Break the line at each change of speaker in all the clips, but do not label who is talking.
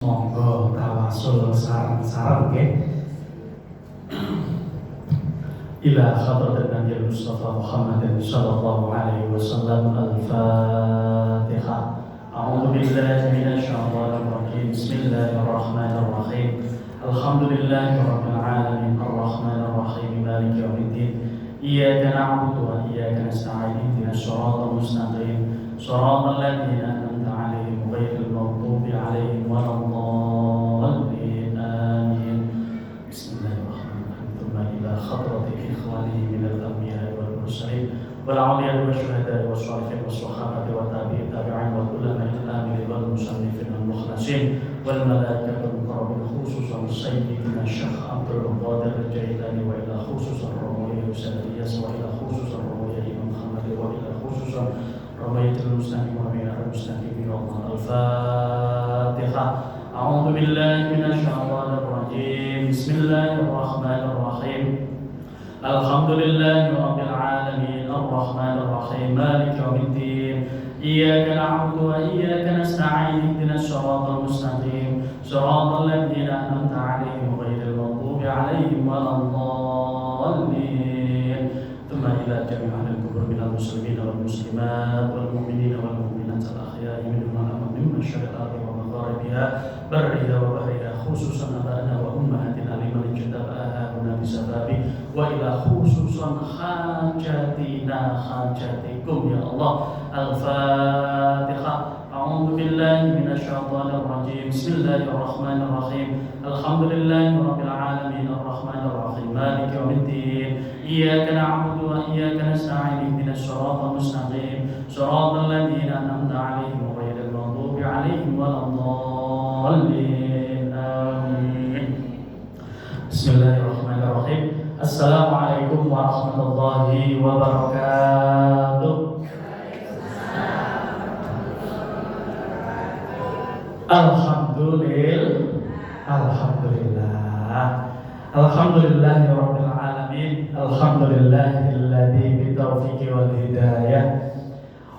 monggo tawasul sareng-sareng nggih. Ila hadratin Nabi Mustafa Muhammadin sallallahu alaihi wasallam. Al-Fatihah. A'udzu billahi minasy syaithanir rajim. Bismillahirrahmanirrahim. Alhamdulillahirabbil alamin arrahmanir rahim maliki yaumiddin. Iyyaka na'budu wa iyyaka nasta'in. Ihdinas siratal mustaqim. Shiratal ladzina an'amta 'alaihim ghairil maghdubi 'alaihim waladdallin. Amin. Bismillahirrahmanirrahim. Thumma ila hadrati ikhwani minal anbiya'i wal mursalin wal 'awliya'i wasyuhada'i wassalihin wassahabati wat tabi'in tabi'in wal ulama'il amilin wal musannifin wal mukhlasin wal malaikatil muqarrabin khususan sayyidina Syekh Abdul Qadir Al-Jailani wa ila khususan Rawi Usadiyas wa ila khususan Rawi Imam Muhammad wa ila khususan Rawiyatul Mustaqim wa ila Mustaqim Al-Fatihah. A'udzu billahi minasy syaithanir rajim. Bismillahirrahmanirrahim. Alhamdulillahirabbil alamin arrahmanir rahim maliki yaumiddin. Iyyaka na'budu wa iyyaka nasta'in. Ihdinas siratal mustaqim. Shiratal ladzina an'amta 'alaihim ghairil maghdubi 'alaihim waladdallin. Tsumma ila jami'il kubur minal muslimin wal muslimat wal mu'minin wal mu'minat al ahya'i minhum wal amwat min masyariqi wa magharibiha barriha wa bahriha khususan abana wa ummahatina liman ijtabaha huna bisababi wa ila khususan hajatina hajatikum ya Allah. Al-Fatihah. A'udzu billahi minasy syaithanir rajim. Bismillahirrahmanirrahim. Alhamdulillahirabbil alamin arrahmanir rahim maliki yaumiddin. Iyyaka na'budu wa iyyaka nasta'in. Ihdinas siratal mustaqim. Shiratal ladzina an'amta 'alaihim ghairil maghdubi 'alaihim waladdallin. Amin. Bismillahirrahmanirrahim. Assalamualaikum warahmatullahi wabarakatuh. Alhamdulillahirabbil alamin. Alhamdulillahilladzi bitaufiqi wal hidayah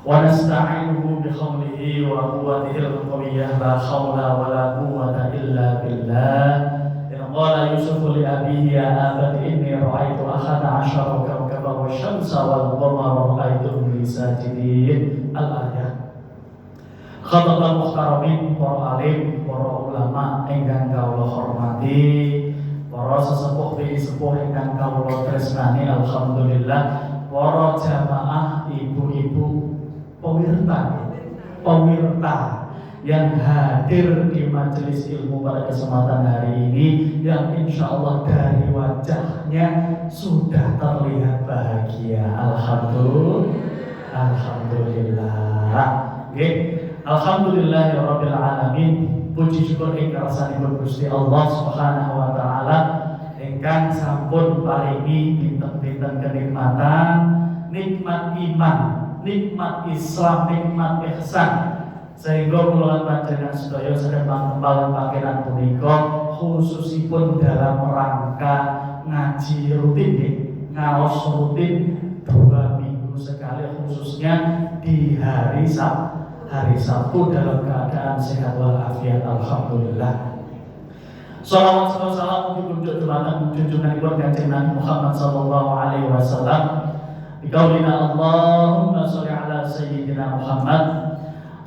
wa nasta'inuhu bi haulihi wa quwwatihil qawiyyah la haula wa la quwwata illa billah. Qala Yusuf li abihi ya abati inni ra'aitu ahada 'ashara kawkaban wasyamsa wal qamara ra'aituhum li sajidin. Al-ayat. Khatabul muhtaramin, para alim, para ulama ingkang kawula hormati, para sesepuh sepuh ingkang kawula tresnani, alhamdulillah, para jamaah, ibu-ibu, pemirsa yang hadir di majelis ilmu pada kesempatan hari ini, yang insya Allah dari wajahnya sudah terlihat bahagia. Alhamdulillah. Alhamdulillahirabbil alamin. Puji syukur ingkang rasanipun Gusti Allah Subhanahu wa taala ingkang sampun paringi pinten-pinten kenikmatan, nikmat iman, nikmat Islam, nikmat ihsan, sehingga kula panjenengan sedaya saged mantempaken panggenan punika khususipun dalam rangka ngaji rutin, ngaos rutin 2 minggu sekali, khususnya di hari Sabtu dalam keadaan sehat walafiat. Alhamdulillah. Salawat salam dikunjuk dumateng junjunganipun Kanjeng Nabi Muhammad sallallahu alaihi wasallam. Biqaulina Allahumma sholli ala sayyidina Muhammad.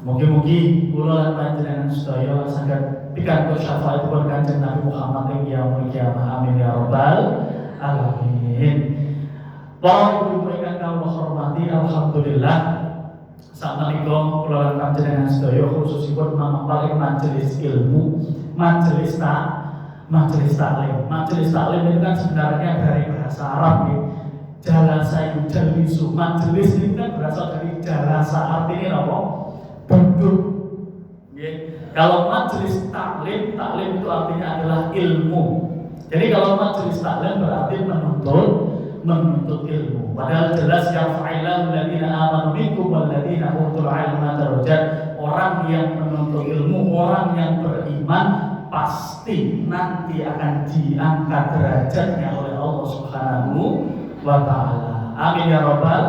Mugi-mugi kula lan panjenengan sedaya saged pikantuk syafaatipun Kanjeng Nabi Muhammad ing yaumul qiyamah. Amin ya rabbal alamin. Para ibu ingkang kawula hormati, alhamdulillah, samenika kula lan panjenengan sedaya khususipun paling majelis ilmu, majelis taklim. Majelis taklim itu kan sebenarnya dari bahasa Arab ya. Jalasa yujalisu, majelis ini kan berasal dari jalasa, artinya apa? Duduk. Kalau majelis taklim itu artinya adalah ilmu. Jadi kalau majelis taklim berarti menuntut ilmu. Padahal jelas yarfa'illahu alladziina aamanu minkum walladziina utul 'ilma darajat. Orang yang menuntut ilmu, orang yang beriman pasti nanti akan diangkat derajatnya oleh Allah Subhanahu wa taala. Amin ya rabbal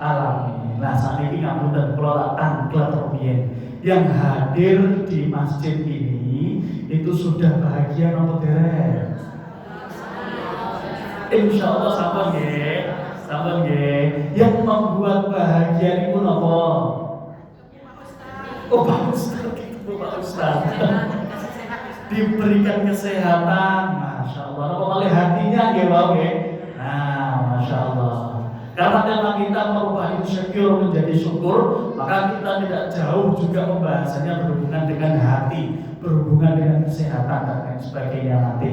alamin. Nah, saat ini ngapunten kula tak tanglet rumiyin yang hadir di masjid ini itu sudah bahagia nopo derek? Insya Allah sampun nggih. Sampun nggih. Yang membuat bahagia niku nopo? Oh, Pak Ustaz, itu Pak Ustaz. Diberikan kesehatan, masya Allah. Nopo malih hatinya nggih wae nggih. Nah, masya Allah. Karena tema kita merubah insecure menjadi syukur, maka kita tidak jauh juga pembahasannya berhubungan dengan hati, berhubungan dengan kesehatan dan lain sebagainya nanti.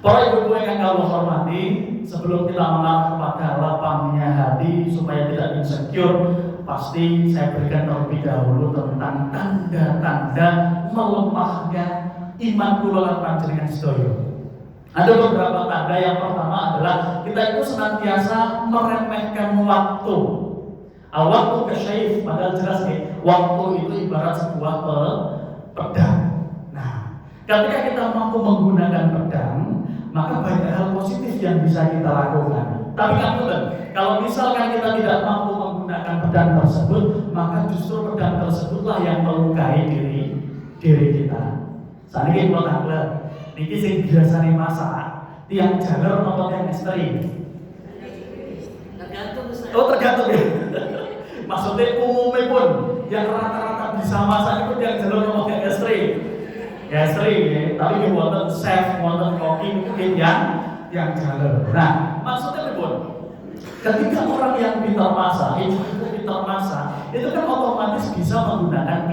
Para ibu-ibu yang Allah hormati, sebelum kita mengarah kepada lapangnya hati supaya tidak insecure, pasti saya berikan terlebih dahulu tentang tanda-tanda melemahnya iman kula lan panjenengan sedaya. Ada beberapa tanda. Yang pertama adalah kita itu senantiasa meremehkan waktu. Waktu kesyaif, padahal jelas nih, waktu itu ibarat sebuah pedang. Nah, ketika kita mampu menggunakan pedang, maka banyak hal positif yang bisa kita lakukan. Tapi kalau misalkan kita tidak mampu menggunakan pedang tersebut, maka justru pedang tersebutlah yang melukai diri kita. Saat ini kita tanggal niki sing biasane masak, tiang jalur atau tiang ekstrim?
Tergantung.
Oh, tergantung ya. Maksudnya umumnya pun yang rata-rata bisa masak itu tiang jalur atau tiang ekstrim? Ya ekstrim ya. Tapi wonten chef, wonten koki mungkin yang jalur. Nah, maksudnya pun ketika orang yang pintar masak, itu pintar masak, itu kan otomatis bisa menggunakan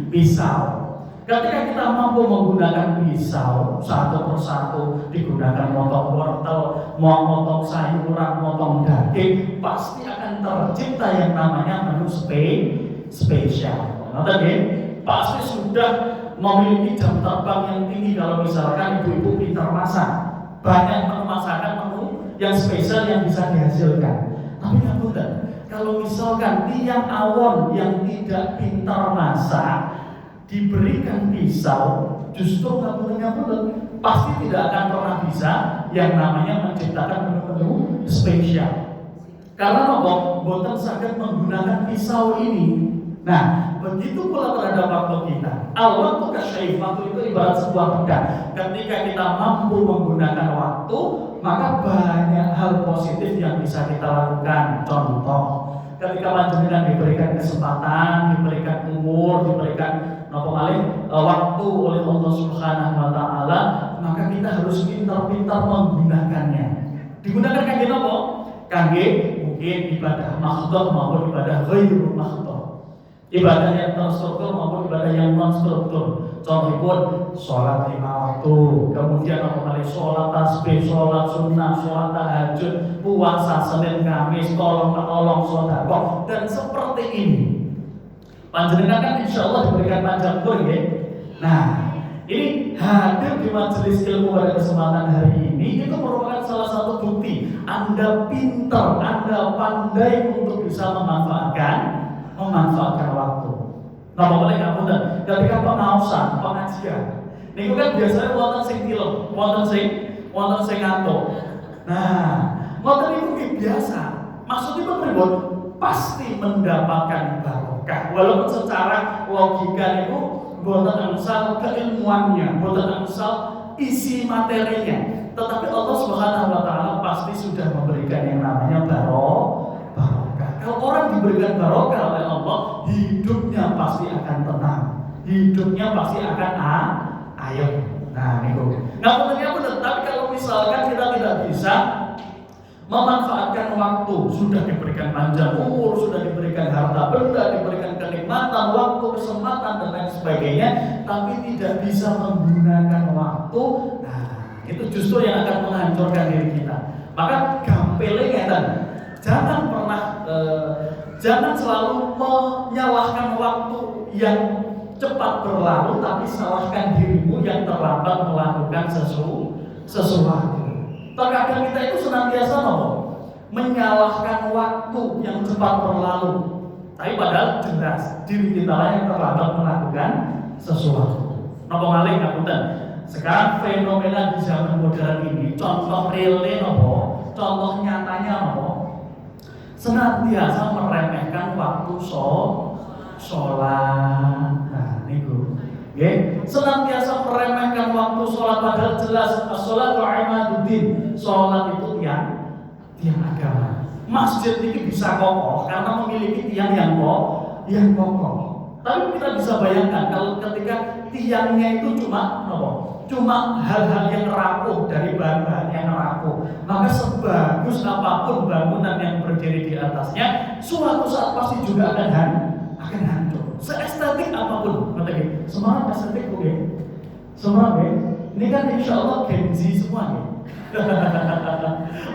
pisau. Ketika kita mampu menggunakan pisau satu persatu, digunakan motong wortel, mau motong sayuran, motong daging, pasti akan tercipta yang namanya menu spesial. Nanti pasti sudah memiliki jam terbang yang tinggi kalau misalkan ibu-ibu pintar masak. Banyak menu masakan, menu yang spesial yang bisa dihasilkan. Tapi kalau misalkan tiang awon yang tidak pintar masak diberikan pisau, justru ngapunten pasti tidak akan pernah bisa yang namanya menciptakan menu-menu spesial. Karena boten saged menggunakan pisau ini. Nah, begitu pula terhadap waktu kita. Al-waktu kasyaif, waktu itu ibarat sebuah pedang. Ketika kita mampu menggunakan waktu, maka banyak hal positif yang bisa kita lakukan. Contoh, ketika panjenengan diberikan kesempatan, diberikan umur, diberikan waktu oleh Allah Subhanahu wa taala, maka kita harus pintar-pintar menggunakannya. Digunakan kangge napa? Kangge mungkin ibadah mahdhah maupun ibadah ghairu mahdhah. Ibadah yang terstruktur maupun ibadah yang non struktur. Contohipun sholat 5 waktu, kemudian sholat tasbih, sholat sunnah, sholat tahajud, puasa Senin Kamis, tolong menolong, sedekah, dan seperti ini. Panjenengan kan insya Allah diberikan panjang umur ya. Nah, ini hadir di majelis ilmu pada kesempatan hari ini itu merupakan salah satu bukti Anda pintar, Anda pandai untuk bisa memanfaatkan waktu. Nah, boleh ngapunten, ketika pengaosan, pengajian, niku kan biasanya wonten sing tilem, wonten sing ngantuk. Nah, ngoten niku biasa. Maksudnya pripun? Pasti mendapatkan barokah. Walaupun secara logika itu boten angsal keilmuannya, boten angsal isi materinya, tetapi Allah Subhanahu wa taala pasti sudah memberikan yang namanya barokah. Kalau orang diberikan barokah oleh Allah, hidupnya pasti akan tenang, hidupnya pasti akan ayem. Nah, niku. Benar, tapi kalau misalkan kita tidak bisa memanfaatkan waktu, sudah diberikan panjang umur, sudah diberikan harta benda, diberikan kenikmatan, waktu, kesempatan dan lain sebagainya, tapi tidak bisa menggunakan waktu, nah itu justru yang akan menghancurkan diri kita. Maka gampelnya jangan selalu menyalahkan waktu yang cepat berlalu, tapi salahkan dirimu yang terlambat melakukan sesuatu. Terkadang kita itu senantiasa menyalahkan waktu yang cepat berlalu, tapi padahal jelas diri kita lah yang terlambat melakukan sesuatu. Napa malih ngapunten. Sekarang fenomena di zaman modern ini, contoh realnya contoh nyatanya senantiasa meremehkan waktu sholat. Nah, niku Senantiasa meremehkan waktu sholat, padahal jelas as-sholatu imaduddin, sholat itu tiang agama. Masjid ini bisa kokoh karena memiliki tiang yang kokoh. Tapi kita bisa bayangkan kalau ketika tiangnya itu cuma hal-hal yang rapuh, dari bahan-bahan yang rapuh, maka sebagus apapun bangunan yang berdiri di atasnya, suatu saat pasti juga akan hancur. Seestetik apapun, semua estetik oke. Semua oke. Ini kan insya Allah Genzi semua nih.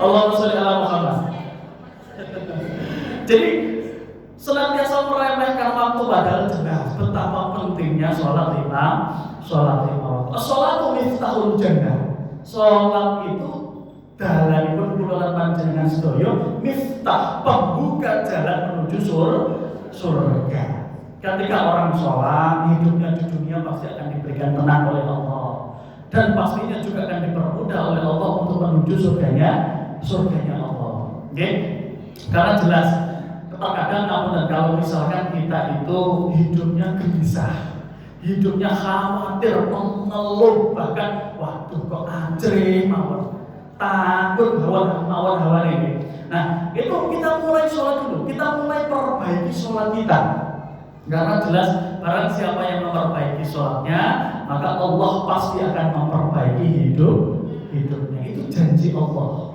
Allahumma sholli ala Muhammad. Jadi senantiasa meremehkan waktu, padahal jelas betapa pentingnya sholat lima waktu. Sholatu miftahul jannah. Sholat itu dalanipun kula panjenengan sedaya miftah, pembuka jalan menuju surga. Ketika orang sholat, hidupnya di dunia pasti akan diberikan tenang oleh Allah, dan pastinya juga akan dipermudah oleh Allah untuk menuju surganya Allah. Karena jelas terkadang kalau misalkan kita itu hidupnya gelisah, hidupnya khawatir, mengeluh, bahkan waduh kok anjir mawon, takut hawa ini. Nah, itu kita mulai sholat dulu, kita mulai perbaiki sholat kita. Karena jelas barang siapa yang memperbaiki sholatnya, maka Allah pasti akan memperbaiki hidupnya. Itu janji Allah,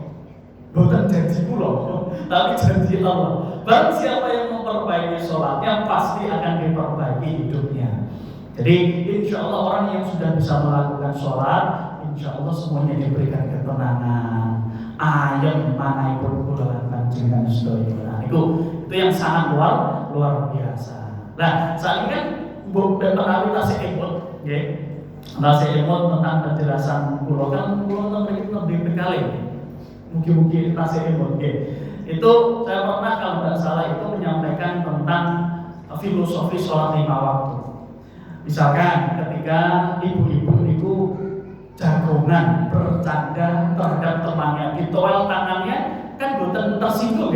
bukan janji kula, tapi janji Allah. Barang siapa yang memperbaiki sholatnya, pasti akan diperbaiki hidupnya. Jadi insya Allah orang yang sudah bisa melakukan sholat, insya Allah semuanya diberikan ketenangan. Ayam mana ikut pulang panjenengan sedaya. Nah, itu yang sangat luar biasa. Nah, saat ini kan beberapa tasik emot, tasik emot tentang penjelasan pulau kan pulau tentang lebih berkali. Mungkin tasik emot, itu saya pernah kalau tidak salah itu menyampaikan tentang filosofi sholat lima waktu. Misalkan ketika ibu-ibu itu jagongan bercanda terhadap temannya, ditowel tangannya kan bukan tersinggung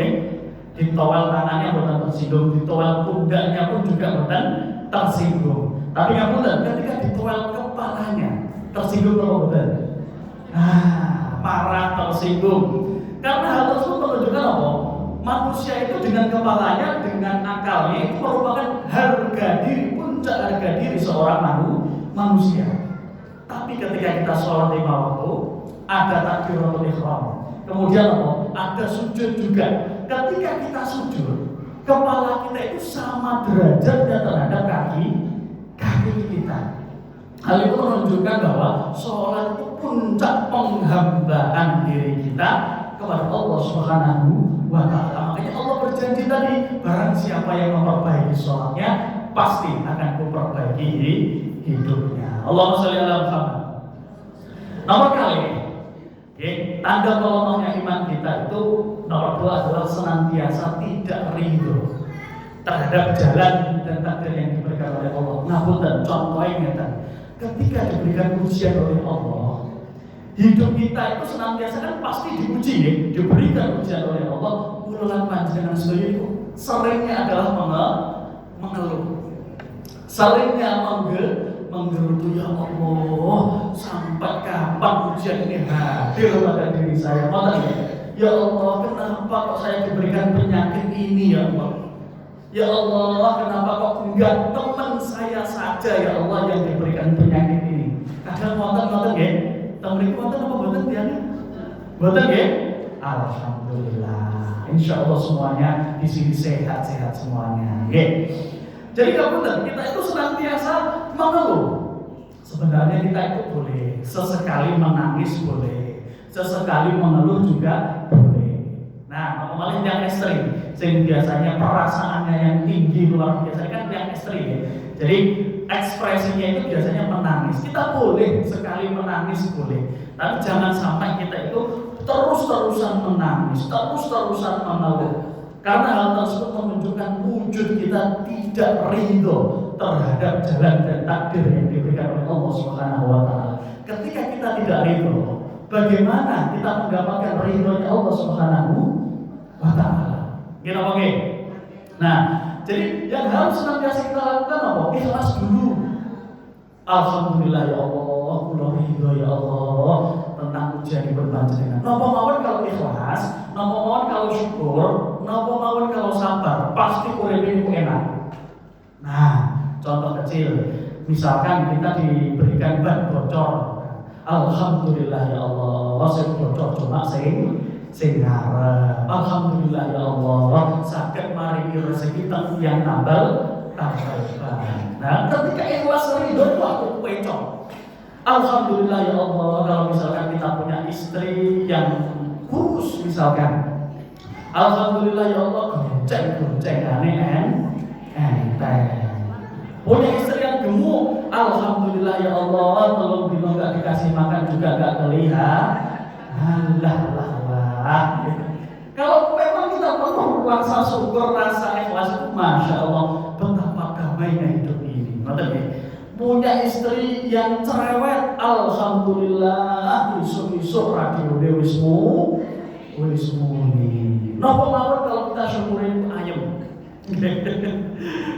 ditowel tangannya bukan tersinggung, ditowel pundaknya pun juga bukan tersinggung. Tapi yang bukan ketika ditowel kepalanya tersinggung atau bukan? Marah, tersinggung. Karena hal tersebut menunjukkan apa? Manusia itu dengan kepalanya, dengan akalnya itu merupakan harga diri, puncak harga diri seorang manusia. Tapi ketika kita sholat lima waktu, ada takbiratul ihram, kemudian apa? Ada sujud juga. Ketika kita sujud, kepala kita itu sama derajatnya terhadap kaki kita. Hal itu menunjukkan bahwa sholat itu puncak penghambaan diri kita kepada Allah Subhanahu wa Ta'ala. Makanya Allah berjanji tadi, barang siapa yang memperbaiki sholatnya, pasti akan memperbaiki hidupnya. Allahumma sholli ala Muhammad. Nomor kali, tanda melemahnya iman kita itu nomor 2 adalah senantiasa tidak ridho terhadap jalan dan takdir yang diberikan oleh Allah. Ngapunten, contohnya ketika diberikan ujian oleh Allah, hidup kita itu senantiasa kan pasti diuji, diberikan ujian oleh Allah. Ulang panjenengan sedaya itu seringnya adalah mengeluh, seringnya menggerutu, ya Allah, sampai kapan ujian ini hadir pada diri saya? Ya Allah, kenapa kok saya diberikan penyakit ini ya Allah? Ya Allah, kenapa kok enggak teman saya saja ya Allah yang diberikan penyakit ini? Kadang ngoten ya, temen itu ngoten apa boten diane? Boten ya? Alhamdulillah. Insya Allah semuanya di sini sehat-sehat semuanya. Jadi kapunten, kita itu senantiasa mengeluh. Sebenarnya kita itu boleh sesekali menangis, boleh sesekali mengeluh juga boleh. Nah, malah yang ekstrim, sing biasanya perasaannya yang tinggi luar biasa kan yang ekstrim. Jadi ekspresinya itu biasanya menangis. Kita boleh sekali menangis boleh, tapi jangan sampai kita itu terus-terusan menangis, terus-terusan mengeluh. Karena hal tersebut menunjukkan wujud kita tidak ridho terhadap jalan dan takdir yang diberikan oleh Allah Subhanahu wa Ta'ala. Ketika kita tidak ridho, bagaimana kita mendapatkan ridhonya Allah Subhanahu wa Ta'ala? Oke. Nah, jadi yang harus senantiasa kita lakukan apa? Ikhlas dulu. Alhamdulillah ya Allah, kula ridho ya Allah tentang ujianipun panjenengan. Napa mawon kalau ikhlas, napa mawon kalau syukur, napa mawon kalau sabar, pasti uripe niku enak. Nah, contoh kecil, misalkan kita diberikan ban bocor. Alhamdulillah ya Allah, sing bocor cuma sing ngarep. Alhamdulillah ya Allah, saged maringi rezeki yang tambal. Nah, ketika ikhlas ridho waktu pecong. Alhamdulillah ya Allah, kalau misalkan kita punya istri yang kurus misalkan. Alhamdulillah ya Allah, gonceng-goncengane enteng. Punya istri yang gemuk, alhamdulillah ya Allah, kalau dino enggak dikasih makan juga enggak kelihatan. Allah. Kalau memang kita perlu rasa syukur, rasa ikhlas itu, masya Allah, betapa damainya hidup ini. Punya istri yang cerewet, alhamdulillah, isu-isu radio wis muni. Napa mawon kalau kita syukurin ayam.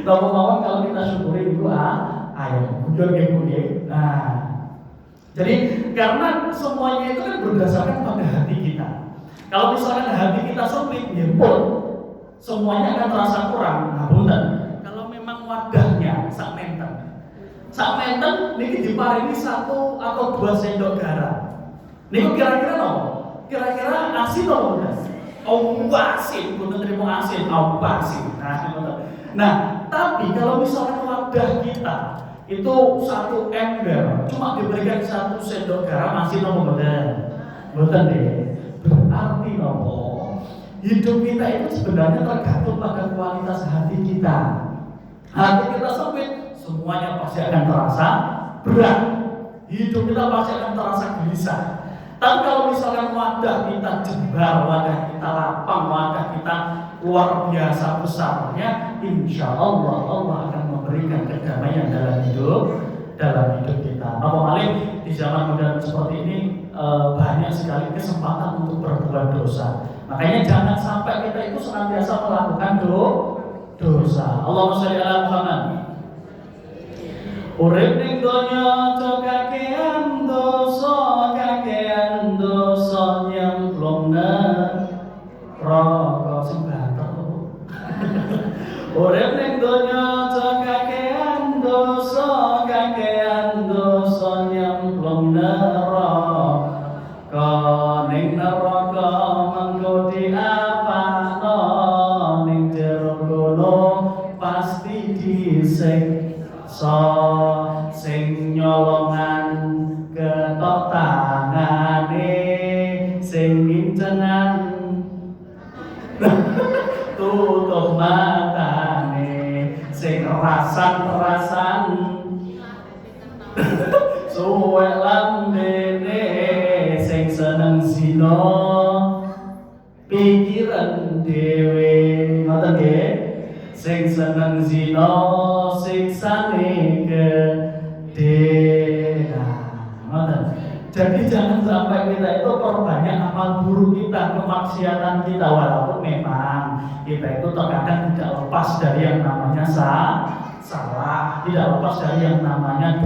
Napa mawon kalau kita syukurin itu ayam. Bujur nggih. Nah, jadi karena semuanya itu kan berdasarkan pada hati kita. Kalau misalkan hati kita sempit, ya pun semuanya akan terasa kurang. Nah, punten. Kalau memang wadahnya sak menten niki diparingi 1 atau 2 sendok garam. Niku kira-kira nopo? Kira-kira asin nopo, Mas? Oh, asin, punten terima asin, asin. Nah, tapi kalau misalkan wadah kita itu 1 ember, cuma diberikan 1 sendok garam, asin nopo mboten deh. Berarti nopo? Hidup kita itu sebenarnya tergantung pada kualitas hati kita. Hati kita sempit, semuanya pasti akan terasa berat. Hidup kita pasti akan terasa gelisah. Tapi kalau misalkan wadah kita jembar, wadah kita lapang, wadah kita luar biasa besarnya, insya Allah Allah akan memberikan kedamaian dalam hidup kita. Apa malih di zaman modern seperti ini banyak sekali kesempatan untuk berbuat dosa. Makanya jangan sampai kita itu senantiasa melakukan dosa. Allahumma sholli ala Muhammad. Urip ning donya aja kakean dosa nyemplungna neraka sing banter. Urip ning donya aja kakean dosa nyemplungna neraka. Ning neraka mengko diapakno, ning jero kono pasti disiksa. Sing nyolongan ketok tangane, sing ngincenan tutup matane, sing rasan suwe lambene, sing seneng zina pikiran dhewe. Ngoten nggih, sing seneng zina siksane Jadi jangan sampai kita itu perbanyak amal buruk kita, kemaksiatan kita, walaupun memang kita itu terkadang tidak lepas dari yang namanya salah, tidak lepas dari yang namanya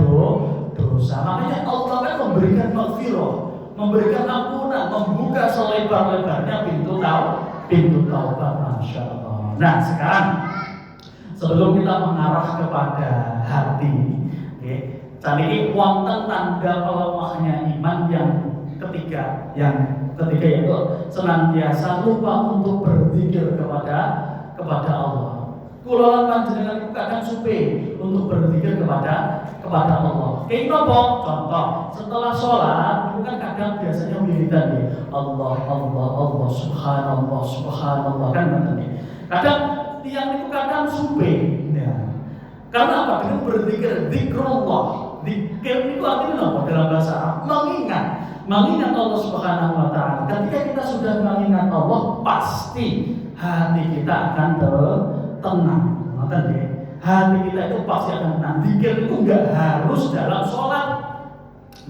dosa. Makanya Allah kan memberikan maghfirah, memberikan ampunan, membuka selebar-lebarnya pintu taubat, masya Allah. Nah sekarang sebelum kita mengarah kepada hati, ini wonten tanda pelemahnya iman yang ketiga yaitu senantiasa lupa untuk berzikir kepada Allah. Kula lan panjenengan kadang supe untuk berzikir kepada Allah. Kayak napa? Contoh, setelah sholat itu kan kadang biasanya wiridan ya. Allah subhanallah kan nanti. Kadang tiang itu kadang supe ya. Karena apa? Dengan berzikir, zikrullah. Zikir itu artinya apa dalam bahasa Arab? Mengingat Allah Subhanahu wa taala. Ketika kita sudah mengingat Allah, pasti hati kita akan tenang. Hati kita itu pasti akan tenang. Zikir itu enggak harus dalam sholat.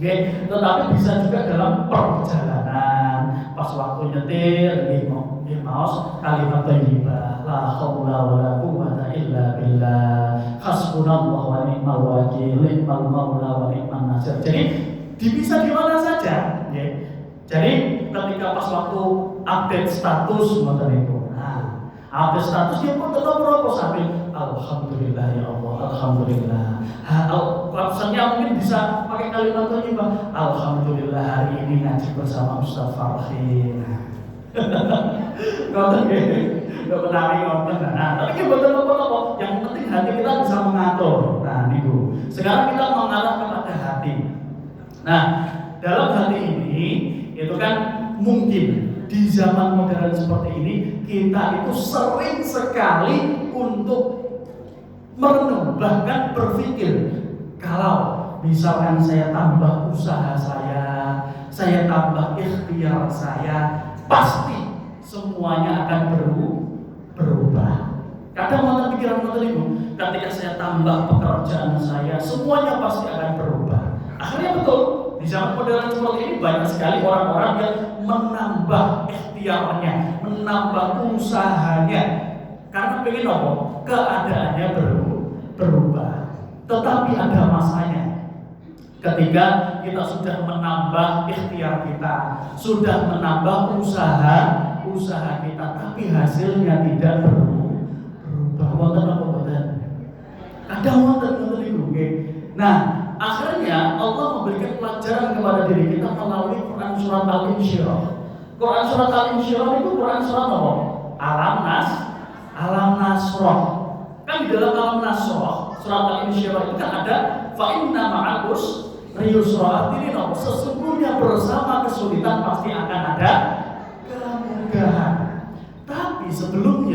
Tetapi bisa juga dalam perjalanan, pas waktu nyetir, maos kalimat thayyibah, la haula wala quwwata illa billah, hasbunallahu wa ni'mal wakil, ni'mal maula wa ni'man nasir. Jadi bisa di mana saja, Jadi ketika pas waktu update status ngoten itu. Nah, update status dia pun tetap merokok sambil alhamdulillah ya Allah, alhamdulillah. Pesannya mungkin bisa pakai kalimat thayyibah, alhamdulillah hari ini ngaji bersama Ustaz Farhin. Ngoten nggih. Enggak menawi ngoten. Nah, tapi ki boten apa-apa. Yang penting hati kita bisa mengatur. Nah, niku. Sekarang kita mengarah kepada hati. Nah, dalam hati ini itu kan mungkin di zaman modern seperti ini kita itu sering sekali untuk merenung, bahkan berpikir kalau misalkan saya tambah usaha saya tambah ikhtiar saya, pasti semuanya akan berubah. Kadang malah pikiran itu, ketika saya tambah pekerjaan saya, semuanya pasti akan berubah. Akhirnya betul, di zaman modern seperti ini banyak sekali orang-orang yang menambah ikhtiarnya, menambah usahanya, karena pengen apa? Keadaannya berubah. Tetapi ada masanya. Ketika kita sudah menambah ikhtiar kita, sudah menambah usaha kita, tapi hasilnya tidak berubah. Wonten apa boten? Kadang wonten niku nggih. Nah, akhirnya Allah memberikan pelajaran kepada diri kita melalui Quran surat Al-Insyirah. Quran surat Al-Insyirah itu Quran surat apa? Alam Nasrah. Kan di dalam Alam Nasrah, surat Al-Insyirah itu kan ada fa inna ma'al yusra. Artinya sesungguhnya bersama kesulitan pasti akan ada kemudahan. Tapi sebelum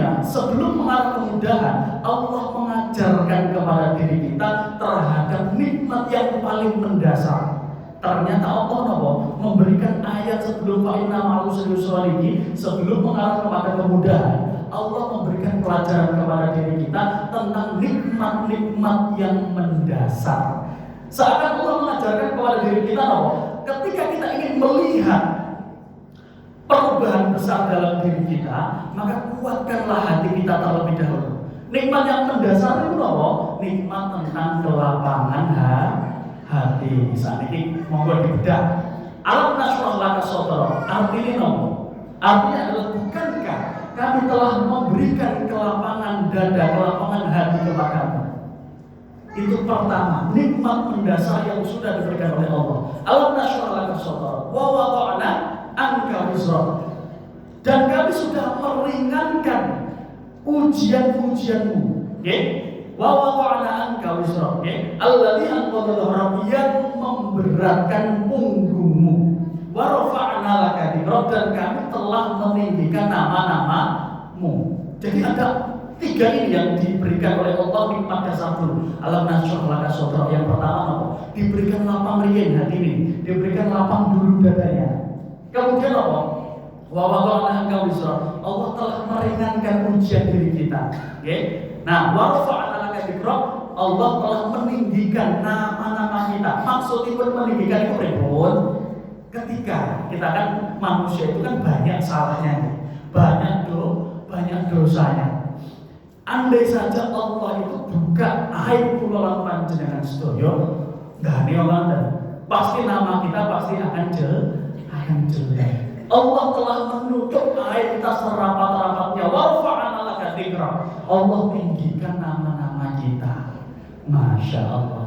mengarah kemudahan, Allah mengajarkan kepada diri kita terhadap nikmat yang paling mendasar. Ternyata Allah memberikan ayat sebelum fa inna ma'al yusra ini, sebelum mengarah kepada kemudahan, Allah memberikan pelajaran kepada diri kita tentang nikmat-nikmat yang mendasar. Seakan Allah mengajarkan kepada diri kita ketika kita ingin melihat perubahan besar dalam diri kita, maka kuatkanlah hati kita terlebih dahulu. Nikmat yang mendasar itu nikmat tentang kelapangan hati. Saat ini monggo dibedah. Alam nasrah laka sodra. Artinya artinya adalah bukankah kami telah memberikan kelapangan dada, kelapangan hati kepadamu. Itu pertama, nikmat mendasar yang sudah diberikan oleh Allah. Alam nasrah laka sodra wa wada'na anka wizra. Dan kami sudah meringankan ujian-ujianmu. Wa wada'na anka wizra. Alladzi anqadha dhahrak, yang memberatkan punggungmu. Wa rafa'na laka dzikrak, dan kami telah meninggikan nama-namamu. Jadi ada tiga ini yang diberikan oleh Allah, nikmat dasar dulu. Alam nasrah laka sodra. Yang pertama diberikan lapang riyen hati ini, diberikan lapang dulu dadanya. Kemudian wa wada'na anka wizra, Allah telah meringankan ujian diri kita. Nah, wa rafa'na laka dzikrak, Allah telah meninggikan nama-nama kita. Maksudnya meninggikan itu pripun? Ketika kita kan manusia itu kan banyak salahnya, banyak dosanya. Andai saja Allah itu buka aib kula lan panjenengan sedaya, ndane wonten, pasti nama kita pasti akan jelek. Allah telah menutup aib kita serapat-rapatnya. Wa rafa'na laka dzikrak, Allah tinggikan nama-nama kita. Masya Allah.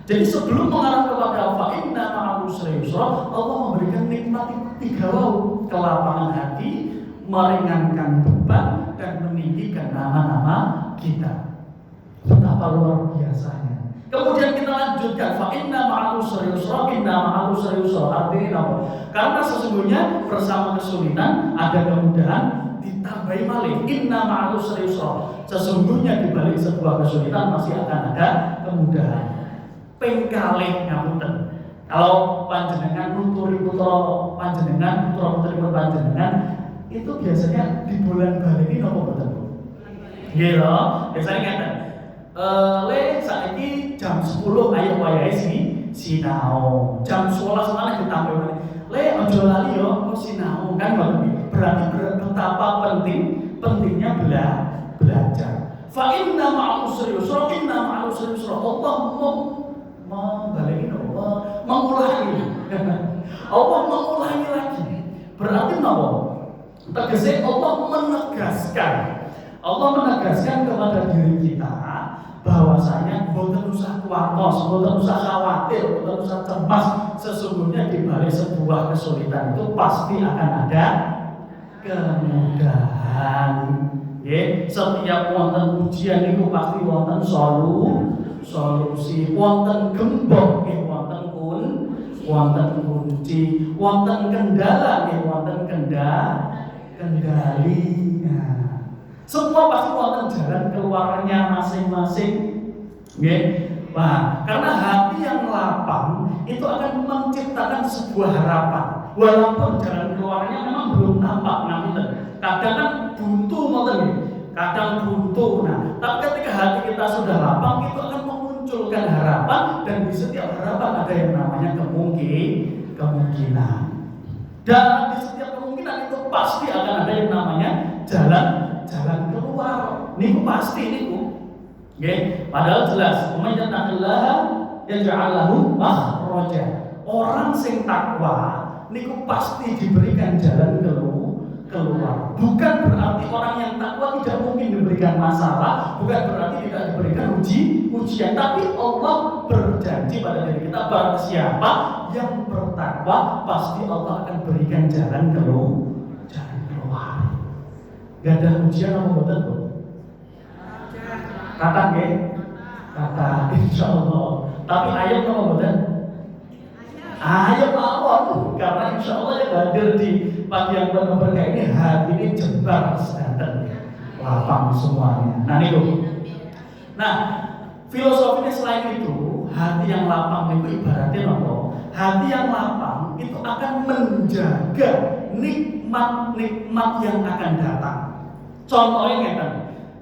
Jadi sebelum mengarah kepada fa inna ma'al usri yusra, Allah memberikan nikmat tiga kelapangan hati, meringankan beban, dan meninggikan nama-nama kita. Betapa luar biasanya. Kemudian kita lanjutkan fa inna ma'al usri yusra, inna ma'al usri yusra. Artinya apa? Karena sesungguhnya bersama kesulitan ada kemudahan, ditambahi malih inna ma'al usri yusra. Sesungguhnya di balik sebuah kesulitan masih akan ada kemudahan. Pengkalih ngapunten. Kalau panjenengan nuturi putra panjenengan, putra putri panjenengan, itu biasanya di bulan baleni napa boten? Nggih lho, biasanya ngeten. Le saiki jam 10 ayo wayahe sinau. Jam 11 malah ditambah le ojo lali yo sinau kan berarti betapa pentingnya belajar. Fa inna ma'al usri yusra, inna ma'al usri yusra. Allah mengulangi. Allah mengulangi lagi. Berarti napa? Tegese Allah menegaskan kepada diri kita bahwasanya boten usah kuatos, boten usah khawatir, boten usah cemas. Sesungguhnya di balik sebuah kesulitan itu pasti akan ada kemudahan. Setiap wonten ujian itu pasti wonten solusi, wonten gembok, wonten kunci, wonten kendala, wonten kendali. Semua pasti wonten jalan keluarnya masing-masing. Nah, karena hati yang lapang itu akan menciptakan sebuah harapan. Walaupun jalan keluarnya memang belum nampak, kadang kan buntu, kadang buntu. Nah, tapi ketika hati kita sudah lapang, itu akan memunculkan harapan, dan di setiap harapan ada yang namanya kemungkinan. Dan di setiap kemungkinan itu pasti akan ada yang namanya jalan keluar. Niku pasti niku. Padahal jelas, "Man yattaqillaha yaj'al lahu makhraja." Orang sing takwa niku pasti diberikan jalan keluar. Bukan berarti orang yang takwa tidak mungkin diberikan masalah, bukan berarti tidak diberikan ujian, tapi Allah berjanji pada diri kita, barang siapa yang bertakwa pasti Allah akan berikan jalan keluar. Gak ada ujian apa betul, Bu? Kata nggih? Kata insyaallah. Tapi ayat apa betul? Ayat mawon, karena insyaallah yang hadir di pagi yang penuh berkah ini hati ini jembar sedanten, lapang semuanya. Nah, filosofinya selain itu, hati yang lapang itu ibaratnya apa? Hati yang lapang itu akan menjaga nikmat-nikmat yang akan datang. Contohnya ngeten,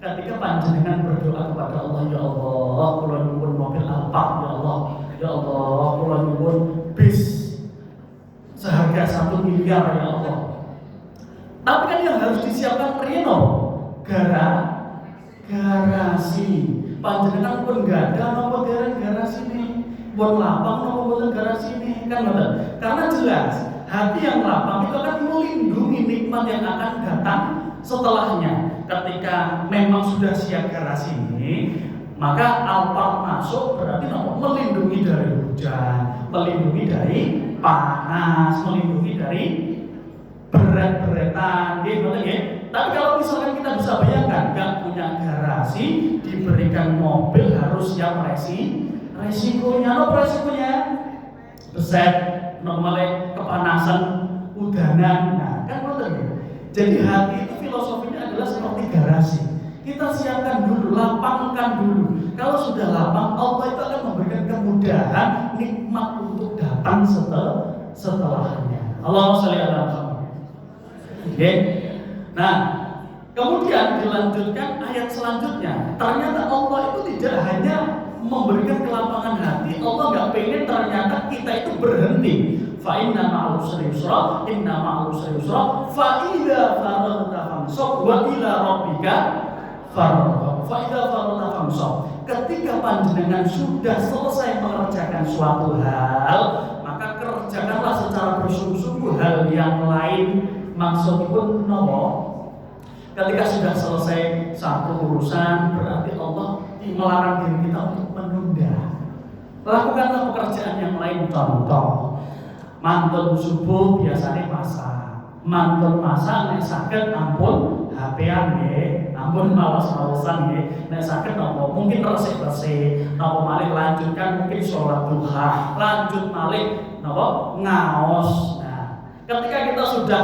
ketika panjenengan berdoa kepada Allah, ya Allah, kula nyuwun mobil Alphard, ya Allah, kula nyuwun bis seharga 1 miliar, ya Allah. Tapi kan yang harus disiapkan reno garasi. Panjenengan pun gak ada nomor garasi ini, pun lapang nomor garasi ini, kan betul? Karena jelas hati yang lapang itu akan melindungi nikmat yang akan datang setelahnya. Ketika memang sudah siap garasi ini, maka Alphard masuk berarti melindungi dari hujan, melindungi dari panas, melindungi dari berat-beratan, gitu. Tapi kalau misalkan kita bisa bayangkan, nggak punya garasi, diberikan mobil harus siap resikonya, beset, normalnya kepanasan, udanan, kan betul ya. Jadi hati itu filosofinya adalah seperti garasi. Kita siapkan dulu, lapangkan dulu. Kalau sudah lapang, Allah itu akan memberikan kemudahan, nikmat untuk datang setelahnya. Allahumma sholli ala Muhammad. Nah, kemudian dilanjutkan ayat selanjutnya. Ternyata Allah itu tidak hanya memberikan kelapangan hati, Allah nggak pengen ternyata kita itu berhenti. Fa inna ma'al usri yusra, inna ma'al usri yusra, fa idza faragta fansab wa ila rabbika farghab. Fa idza faragta fansab. Ketika panjenengan sudah selesai mengerjakan suatu hal, maka kerjakanlah secara bersungguh-sungguh hal yang lain. Maksudipun nopo? Ketika sudah selesai satu urusan, berarti Allah melarang diri kita untuk menunda. Lakukanlah pekerjaan yang lain. Contoh, mantun subuh biasanya masak, mantun masak nek saged ampun HP-an nggih, ampun mawas-mawasan nggih. Nek saged napa mungkin resik-resik, napa malih lanjutkan mungkin sholat duha, lanjut malih napa ngaos. Nah, ketika kita sudah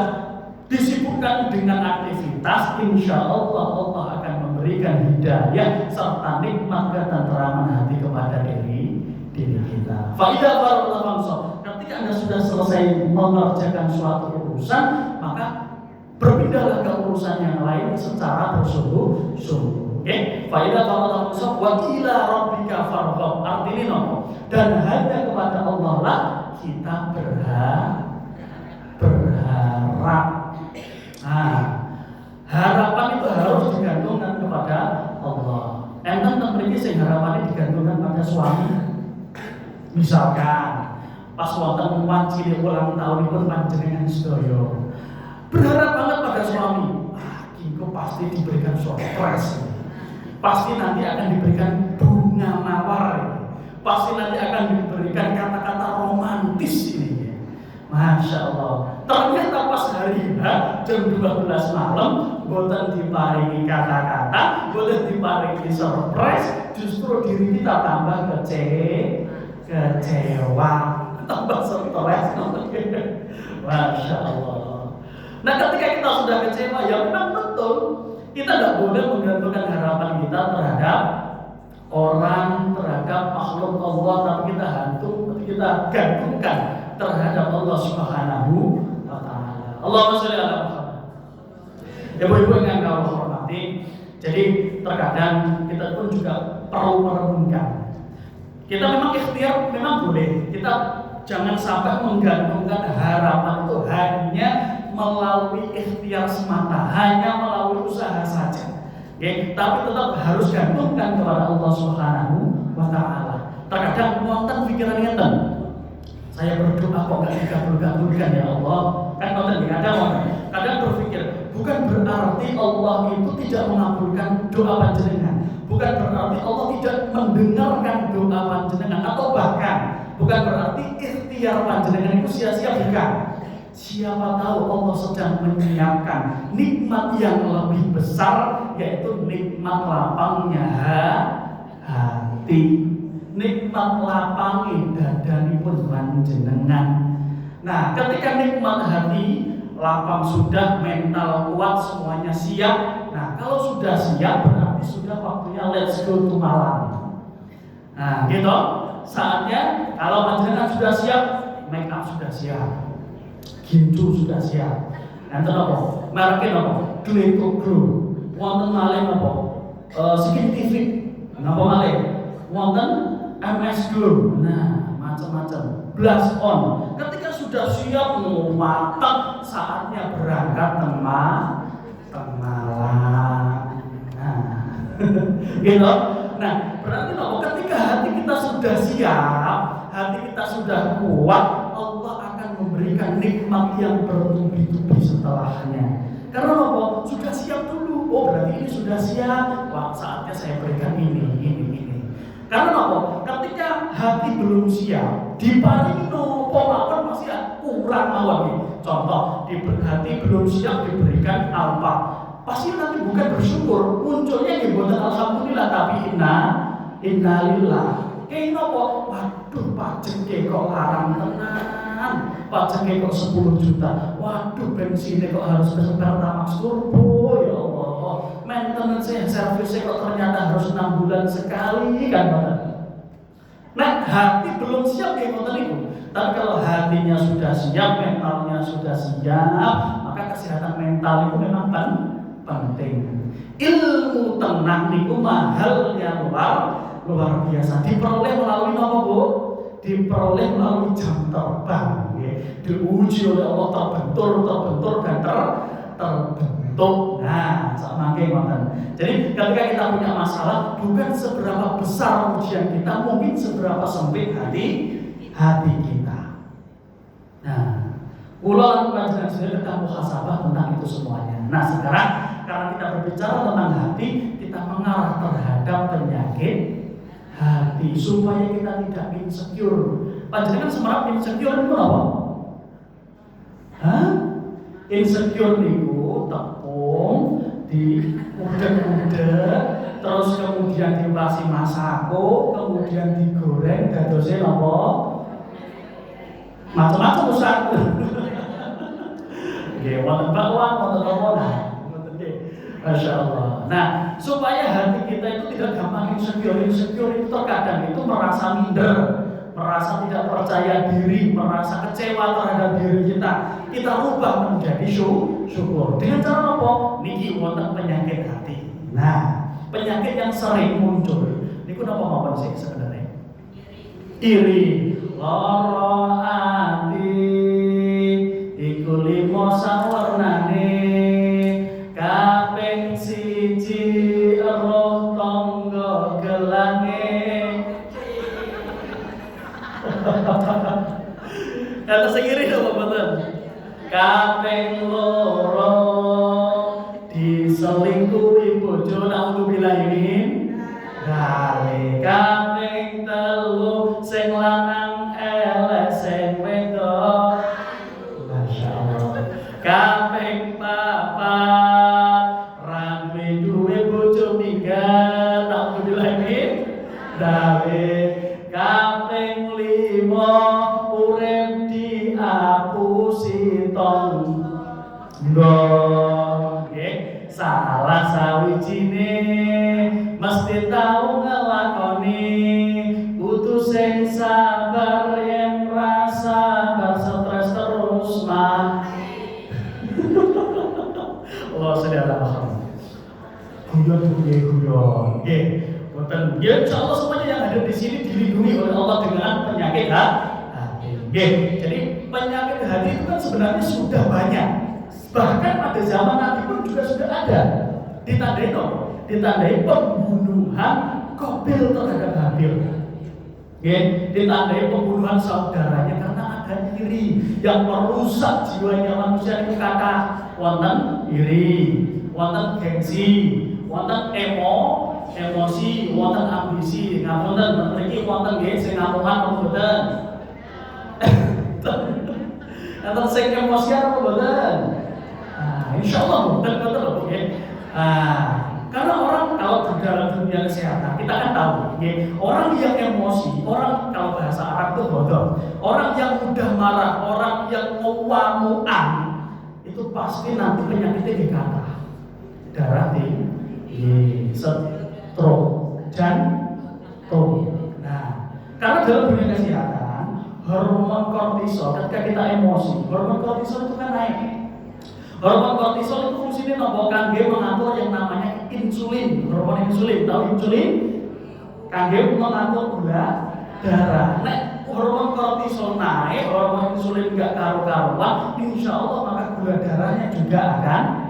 disibukkan dengan aktivitas, insya Allah Allah akan memberikan hidayah serta nikmat ketenteraman hati kepada diri kita. Faidah faragta fansab. Ketika Anda sudah selesai mengerjakan suatu urusan, maka berpindahlah ke urusan yang lain secara bersungguh-sungguh. Oke, faidah kalau musab wa ila rabbika farghab. Artinya nopo? Dan hanya kepada Allah lah kita berharap. Nah, harapan itu harus digantungkan kepada Allah. Enten mriki sing harapannya digantungkan pada suami. Misalkan pas wonten wancine ulang tahunipun panjenengan sedaya berharap banget pada suami. Kiko pasti diberikan surprise. Pasti nanti akan diberikan bunga mawar. Pasti nanti akan diberikan kata-kata romantis ini. Masya Allah. Ternyata pas hari jam 12 malam, boten diparingi kata-kata, boten diparingi surprise, justru diri kita tambah kecewa, tambah stres. Masya Allah. Nah, ketika kita sudah kecewa, ya memang betul. Kita tidak boleh menggantungkan harapan kita terhadap orang, terhadap makhluk Allah, tapi kita gantungkan terhadap Allah Subhanahu wa Ta'ala. Allahumma sholli ala Muhammad. Ibu-ibu yang Allah hormati, jadi terkadang kita pun juga perlu merenungkan. Kita memang ikhtiar, memang boleh. Kita jangan sampai menggantungkan harapan itu hanya melalui ikhtiar semata, hanya melalui usaha saja. Tapi tetap harus gantungkan kepada Allah Subhanahu wa Ta'ala. Terkadang wonten pikiran ngeten, saya berdoa kok gak dikabul-kabulkan ya Allah. Kan wonten kadang berpikir, bukan berarti Allah itu tidak mengabulkan doa panjenengan. Bukan berarti Allah tidak mendengarkan doa panjenengan, atau bahkan bukan berarti ikhtiar panjenengan itu sia-sia, bukan. Siapa tahu Allah sedang menyiapkan nikmat yang lebih besar, yaitu nikmat lapangnya hati, nikmat lapangi dadanipun panjenengan. Nah, ketika nikmat hati lapang sudah, mental kuat, semuanya siap. Nah, kalau sudah siap berarti sudah waktunya let's go to Malang. Nah, gitu. Saatnya kalau panjenengan sudah siap, make up sudah siap, gincu sudah siap. Nanti apa? Mereknya apa? Glow to glow. Wonten malih apa? Scientific. Napa malih? Wonten MS Glow. Nah, macam-macam. Blast on. Ketika sudah siap, matang, saatnya berangkat Malang. Nah, gitu. Nah, berarti apa? Ketika hati kita sudah siap, hati kita sudah kuat, Allah akan memberikan nikmat yang bertubi-tubi setelahnya. Karena apa? Sudah siap dulu. Oh, berarti ini sudah siap. Wah, saatnya saya berikan ini. Karena apa? Ketika hati belum siap, diparingi nopo mawon masih kurang mawon. Contoh, hati belum siap diberikan apa? Pasti nanti bukan bersyukur, munculnya nggih mboten alhamdulillah, tapi innalillah. Kayak nopo? Waduh, pajak kok larang tenan. Pajak kok 10 juta. Waduh, bensinnya kok harus Pertamax turbo, ya Allah. Maintenance servisnya kok ternyata harus 6 bulan sekali, kan Bapak? Nah, hati belum siap kayak ngoten niku. Tapi kalau hatinya sudah siap, mentalnya sudah siap, maka kesehatan mental itu memang penting. Ilmu tenang niku mahalnya luar biasa. Diperoleh melalui apa, Bu? Diperoleh melalui jam terbang, ya. Diuji oleh Allah, terbentur dan terbentuk. Nah, sama kayak ngoten. Jadi ketika kita punya masalah, bukan seberapa besar ujian kita, mungkin seberapa sempit hati kita. Nah, ulang panjenengan sudah kita muhasabah tentang itu semuanya. Nah, sekarang karena kita berbicara tentang hati, kita mengarah terhadap penyakit hati supaya kita tidak insecure. Panjenengan semerap insecure itu apa? Insecure niku tepung di udek-udek, terus kemudian dipasi masako, kemudian digoreng, dadosnya apa? Macam-macam usaha. Nggih, wonten bakwan, wonten apa? Nah, ngoten nggih. Masya Allah. Nah, supaya hati kita itu tidak gampang insecure itu terkadang itu merasa minder, merasa tidak percaya diri, merasa kecewa terhadap diri kita. Kita rubah menjadi syukur. Dengan cara apa? Niki wonten penyakit hati. Nah, penyakit yang sering muncul. Niku napa mawon sih sebenarnya? Iri, lara ati, iku limo sawarnane, kaping siji roh tangga gelange. Kata sing iri napa mboten? Kaping loro diselingkuhi bojo naudzubillah min dzalik. Kaping telu sing lanang elek sing wedok masyaallah. Kaping papat ra duwe bojo minggat naudzubillah min dzalik. Kaping lima urip diapusi tangga. Salah sawijine mesti tau ngelakoni, kudu sing sabar yen rasa stres terus mati. Allah saudara Muhammad. Guyon. Nggih. Boten. Ya insyaallah semuanya yang ada di sini dilindungi oleh Allah dengan penyakit hati. Nggih. Jadi penyakit hati itu kan sebenarnya sudah banyak. Bahkan pada zaman Nabi pun juga sudah ada. Ditandai pembunuhan Qabil terhadap Habil. Ditandai pembunuhan saudaranya karena ada iri yang merusak jiwanya manusia itu kata wonten iri, wonten gengsi, wonten emosi, wonten ambisi. Ngapunten mriki wonten nggih sing ngapungan mboten. Enten sing emosian apa mboten? Insyaallah bukan kata loh, ya. Karena orang kalau di dalam dunia kesehatan kita kan tahu, ya, orang yang emosi, orang kalau bahasa Arab itu bodoh, orang yang mudah marah, orang yang muamuan itu pasti nanti penyakitnya dikata darah tinggi, stroke, jantung. Nah, karena dalam dunia kesehatan hormon kortisol ketika kita emosi, hormon kortisol itu kan naik. Hormon kortisol itu fungsinya nopo kangge mengatur yang namanya insulin. Hormon insulin, tahu insulin? Kangge mengatur gula darah. Nek hormon kortisol naik, hormon insulin enggak karu-karuan, insya Allah maka gula darahnya juga akan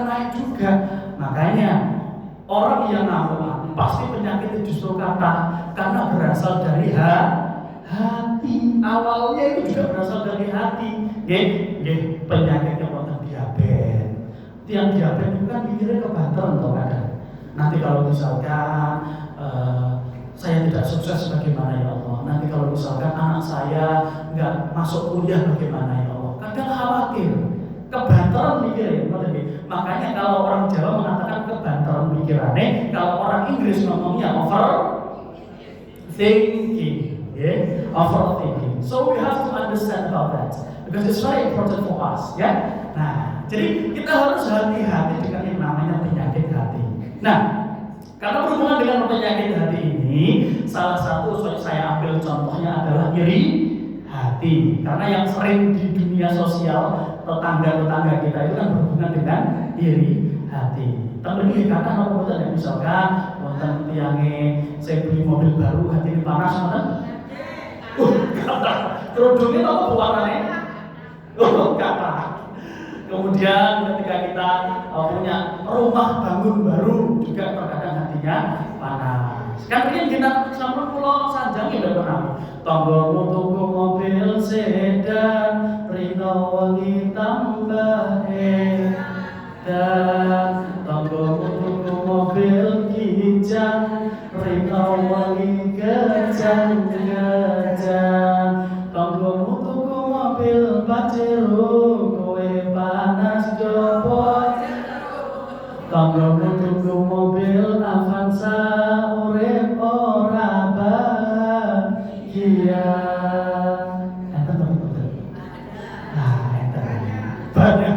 naik juga. Makanya orang yang ngamuan pasti penyakitnya justru karena berasal dari hati. Awalnya itu juga berasal dari hati. Penyakitnya wonten diabetes. Tiang diabetes itu kan mikirnya kebanteran toh kadang. Nanti kalau misalkan saya tidak sukses bagaimana ya Allah? Nanti kalau misalkan anak saya nggak masuk kuliah bagaimana ya Allah? Kadang khawatir, kebanteran mikirnya. Makanya kalau orang Jawa mengatakan kebanteran pikirannya, kalau orang Inggris ngomongnya overthinking. Overthinking. So we have to understand about that because it's very important for us, ya. Nah, jadi kita harus hati-hati dengan yang namanya penyakit hati. Nah, karena berhubungan dengan penyakit hati ini, salah satu saya ambil contohnya adalah iri hati. Karena yang sering di dunia sosial tetangga-tetangga kita itu kan berhubungan dengan iri hati. Tapi ini kata apa betul ya? Misalkan wonten tiange saya beli mobil baru hati ini panas kan? Kata kerudungnya apa warnanya? Kata. Kemudian ketika kita punya rumah bangun baru juga terkadang hatinya panas. Kan mungkin kita sama pulau Sanjang ya pernah. Tonggo tuku mobil sedan, rino wengi tambah edan. Tonggo tuku mobil kijang, rino wengi kejang-kejang. Tonggo tuku mobil Pajero, kowe panas jopo. Tonggo tuku mobil Avanza, urip ora bahagia. Banyak.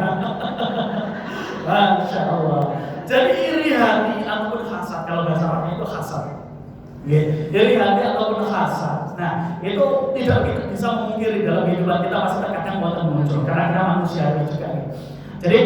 Masya Allah. Jadi iri hati ataupun hasad, kalau bahasa Arabnya itu hasad. Iri hati ataupun hasad. Nah, itu tidak kita bisa memungkiri dalam kehidupan kita pasti terkadang muncul karena kita manusiawi juga. Jadi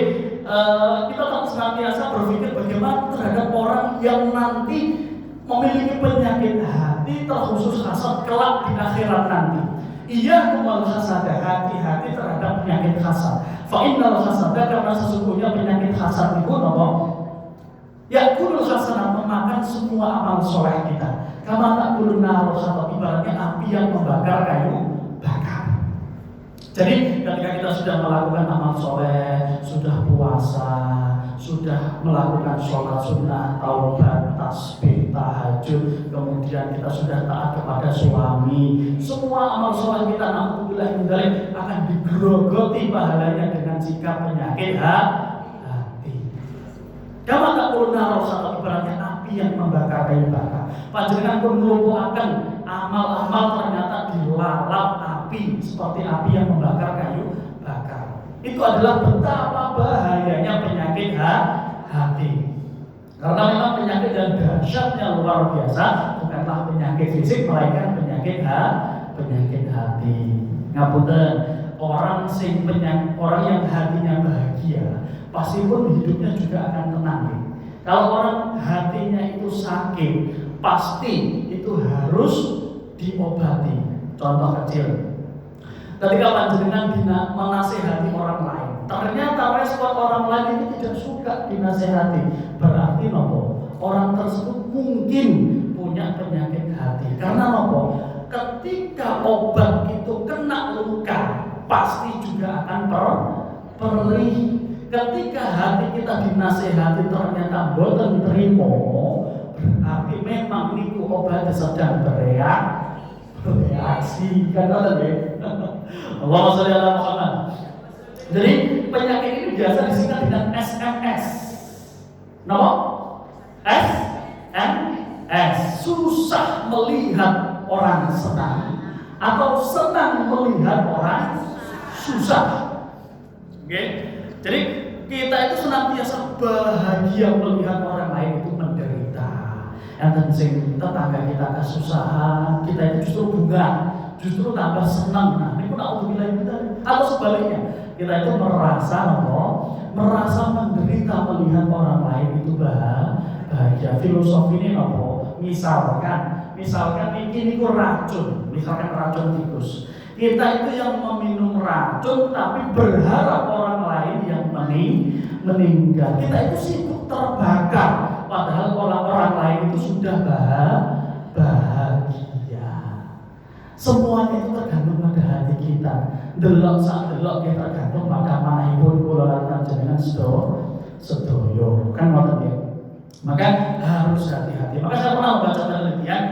kita tak senantiasa berpikir bagaimana terhadap orang yang nanti memiliki penyakit hati terkhusus hasad kelak di akhirat nanti. Ia kumal hasada, hati-hati terhadap penyakit hasad. Fa'innal hasada, karena sesungguhnya penyakit hasad itu apa? Ya kulul hasanah, memakan semua amal soleh kita. Kama ta'kulun narul hatab, ibaratnya api yang membakar kayu bakar. Jadi ketika kita sudah melakukan amal soleh, sudah puasa, sudah melakukan sholat sunnah, taubat, tasbih, tahajud, kemudian kita sudah taat kepada suami, semua amal soleh kita na'udzubillah min dzalik akan digerogoti pahalanya dengan sikap penyakit hati. Kama ta'kulun narul hatab, ibaratnya api yang membakar kayu bakar. Panjenengan pun melumpuhkan amal-amal ternyata dilalap api seperti api yang membakar kayu bakar. Itu adalah betapa bahayanya penyakit hati. Karena memang penyakit dan dahsyatnya luar biasa, bukanlah penyakit fisik melainkan penyakit hati. Ngapunten, orang yang hatinya bahagia, pasti pun hidupnya juga akan tenang. Kalau orang hatinya itu sakit, pasti itu harus diobati. Contoh kecil, ketika panjenengan menasehati orang lain, ternyata respon orang lain itu tidak suka dinasehati, berarti nopo orang tersebut mungkin punya penyakit hati. Karena nopo, ketika obat itu kena luka, pasti juga akan perih. Ketika hati kita dinasehati ternyata boten terima, berarti memang niku obat sedang bereaksi. Kan ngoten nggih. Allahumma sholli ala Muhammad. Jadi penyakit ini biasa disingkat dengan SMS. Napa? SMS. Susah melihat orang senang atau senang melihat orang susah. Oke? Jadi kita itu senantiasa bahagia melihat orang lain itu menderita. Yang penting tetangga kita kesusahan, kita itu justru bunga, justru tambah senang. Nah, ini pun auzubillahi kita. Atau sebaliknya, kita itu merasa menderita melihat orang lain itu bahagia. Filosofi ini nopo? Misalkan ini racun, misalkan racun tikus. Kita itu yang meminum racun tapi berharap orang lain yang meninggal. Kita itu sibuk terbakar, padahal orang lain itu sudah bahagia. Semuanya itu tergantung pada hati kita. Delok kita tergantung pada manahipun kula lan panjenengan sedoyo. Kan ngoten ya. Maka harus hati-hati. Maka saya pernah membaca penelitian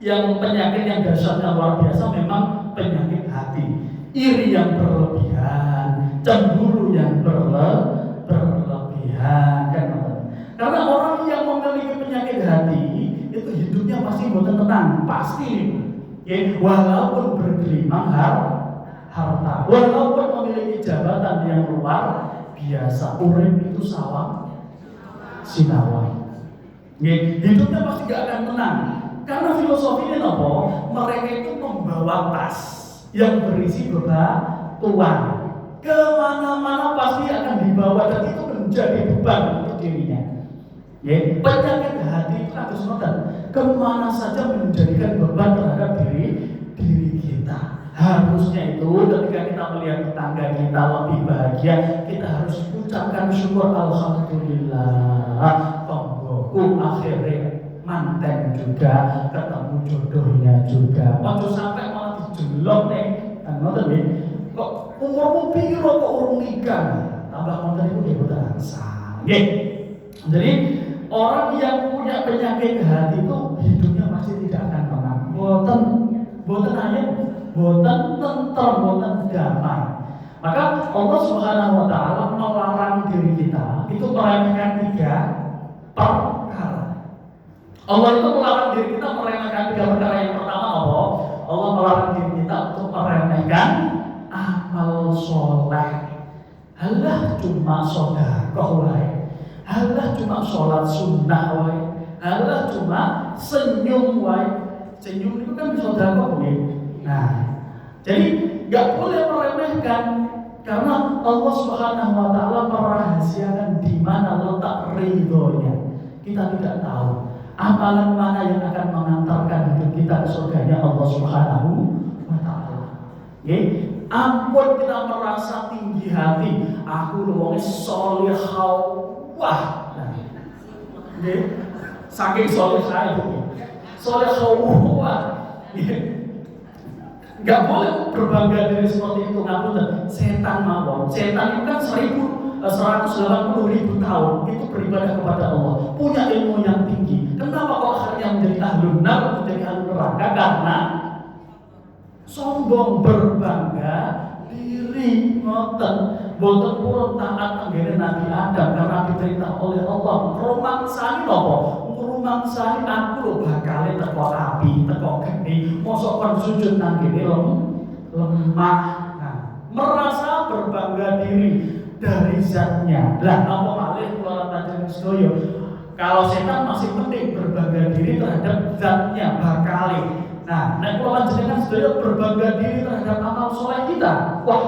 yang penyakit yang dahsyatnya luar biasa memang penyakit hati. Iri yang berlebihan, cemburu yang berlebihan, kan? Karena orang yang memiliki penyakit hati itu hidupnya pasti boten tenang, pasti. Ya, walaupun bergelimang harta, walaupun memiliki jabatan yang luar biasa, urip itu sawang sinawang. Ya, hidupnya pasti gak akan tenang. Karena filosofinya apa? Mereka itu membawa tas yang berisi bebatuan. Kemana-mana pasti akan dibawa dan itu menjadi beban untuk dirinya. Ya, penyakit hati itu harus nonton. Kemana saja menjadikan beban terhadap diri kita. Harusnya itu ketika kita melihat tetangga kita lebih bahagia, kita harus ucapkan syukur alhamdulillah. Tonggoku akhirnya manten juga, ketemu jodohnya juga. Ojo sampai malah dijelok nih. Ngoten nggih. Kok umurmu piro kok urung nikah? Tambah ngoten iku nggih boten ansah. Nggih. Jadi orang yang punya penyakit hati itu hidupnya pasti tidak akan tenang. Boten ayem, boten tentrem, boten damai. Maka Allah Subhanahu wa taala melarang diri kita itu meremehkan 3 perkara. Allah itu melarang diri kita meremehkan 3 perkara. Yang pertama apa? Allah melarang diri kita untuk meremehkan amal soleh. Halah cuma sedekah wae, halah cuma sholat sunnah wae, halah cuma senyum wae. Senyum itu kan sedekah nggih. Nah, jadi nggak boleh meremehkan Karena Allah Subhanahu wa taala merahasiakan di mana letak ridhonya. Kita tidak tahu amalan mana yang akan mengantarkan hidup kita ke surganya Allah Subhanahu wa taala. Nggih, ampun kita merasa tinggi hati, aku lho wong sholihah. Wah. Nggih, saking sholihah itu. Sholihah. Gak boleh berbangga diri seperti itu. Ngapunten, setan mawon. Setan itu kan 180.000 tahun itu beribadah kepada Allah, punya ilmu yang tinggi. Kenapa kok akhirnya menjadi ahlun nar, menjadi ahlun neraka? Karena sombong, berbangga diri, ngoten. Boten purun taat anggere Nabi Adam karena diperintah oleh Allah. Rumangsani napa? Rumangsani aku lho bakal teko api, teko geni, mosok kon sujud nang kene lemah. Nah, merasa berbangga diri dari zatnya. Lah apa malih kula panjenengan sedaya? Kalau setan masih penting berbangga diri terhadap zatnya, bakale. Nah, nek kula panjenengan sedaya berbangga diri terhadap amal soleh kita. Wah,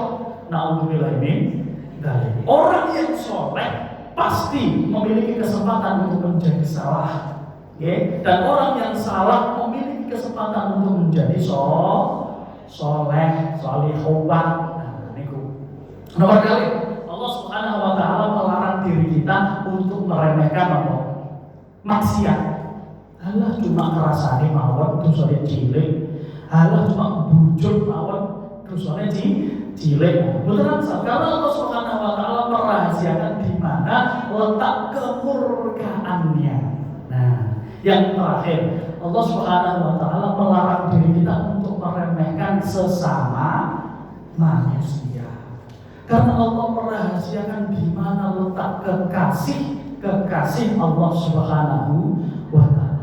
naudzubillah ini dari orang yang soleh pasti memiliki kesempatan untuk menjadi salah, ya? Dan orang yang salah memiliki kesempatan untuk menjadi soleh, solihowat. Nah, niku nomor kali Allah Subhanahu wa taala melarang diri kita untuk meremehkan apa? Maksiat. Halah cuma ngrasani mawon dosane cilik. Halah cuma bujuk mawon dosane cilik. Betul karena Allah Subhanahu wa taala merahasiakan di mana letak kemurkaannya. Nah, yang terakhir, Allah Subhanahu wa taala melarang diri kita untuk meremehkan sesama manusia. Karena Allah merahasiakan di mana letak kekasih Allah Subhanahu wa taala.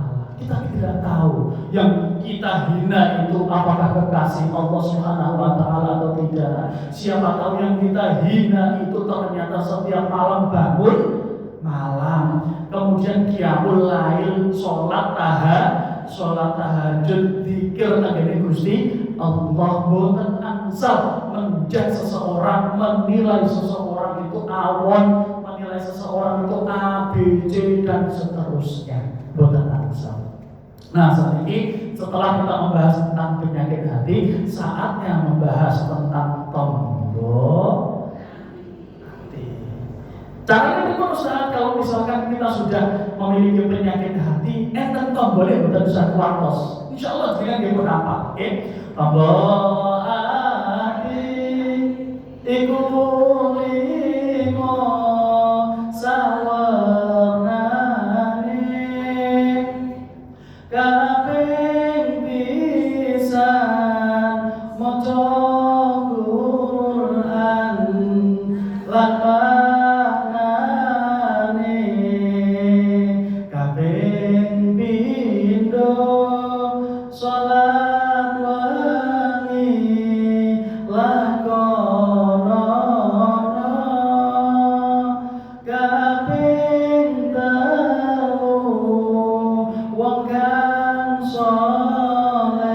Kita tidak tahu yang kita hina itu apakah kekasih Allah Subhanahu wa taala atau tidak. Siapa tahu yang kita hina itu ternyata setiap malam bangun malam, kemudian qiyamul lail, salat tahajud, zikir nang Gusti Allah. Boten angsal menjat seseorang, menilai seseorang itu awon, menilai seseorang itu A, B, C dan seterusnya. Boten angsal. Nah, saat ini setelah kita membahas tentang penyakit hati, saatnya membahas tentang tombol hati. Caranya itu saat kalau misalkan kita sudah memiliki penyakit hati, enten tombolnya bukan bisa kuatos. Insya Allah dengan dia apa? Oke, tombol hati iku limo kaping pisan maca Quran lan maknane, kaping pindho salat wangi lakonono, kaping telu wong soleh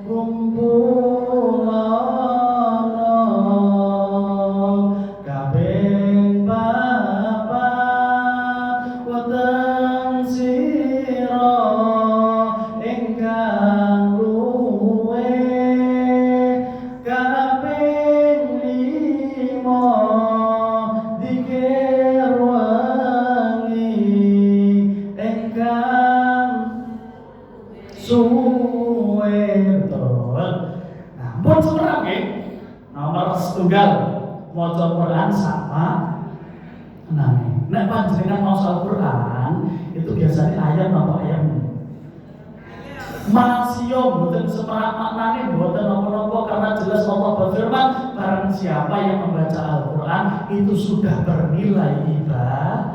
kumpulono, kaping papat weteng sira ingkang luwe, kaping lima dikir wangi ingkang suwe. Betul. Nah, pun sebenarnya nomor setunggal maca Quran sama. Nah, nek panjenengan maca Quran itu biasanya ayat apa ayat? Masih mboten semerap maknane, mboten napa-napa, karena jelas Allah berfirman, barang siapa yang membaca Al-Quran itu sudah bernilai ibadah.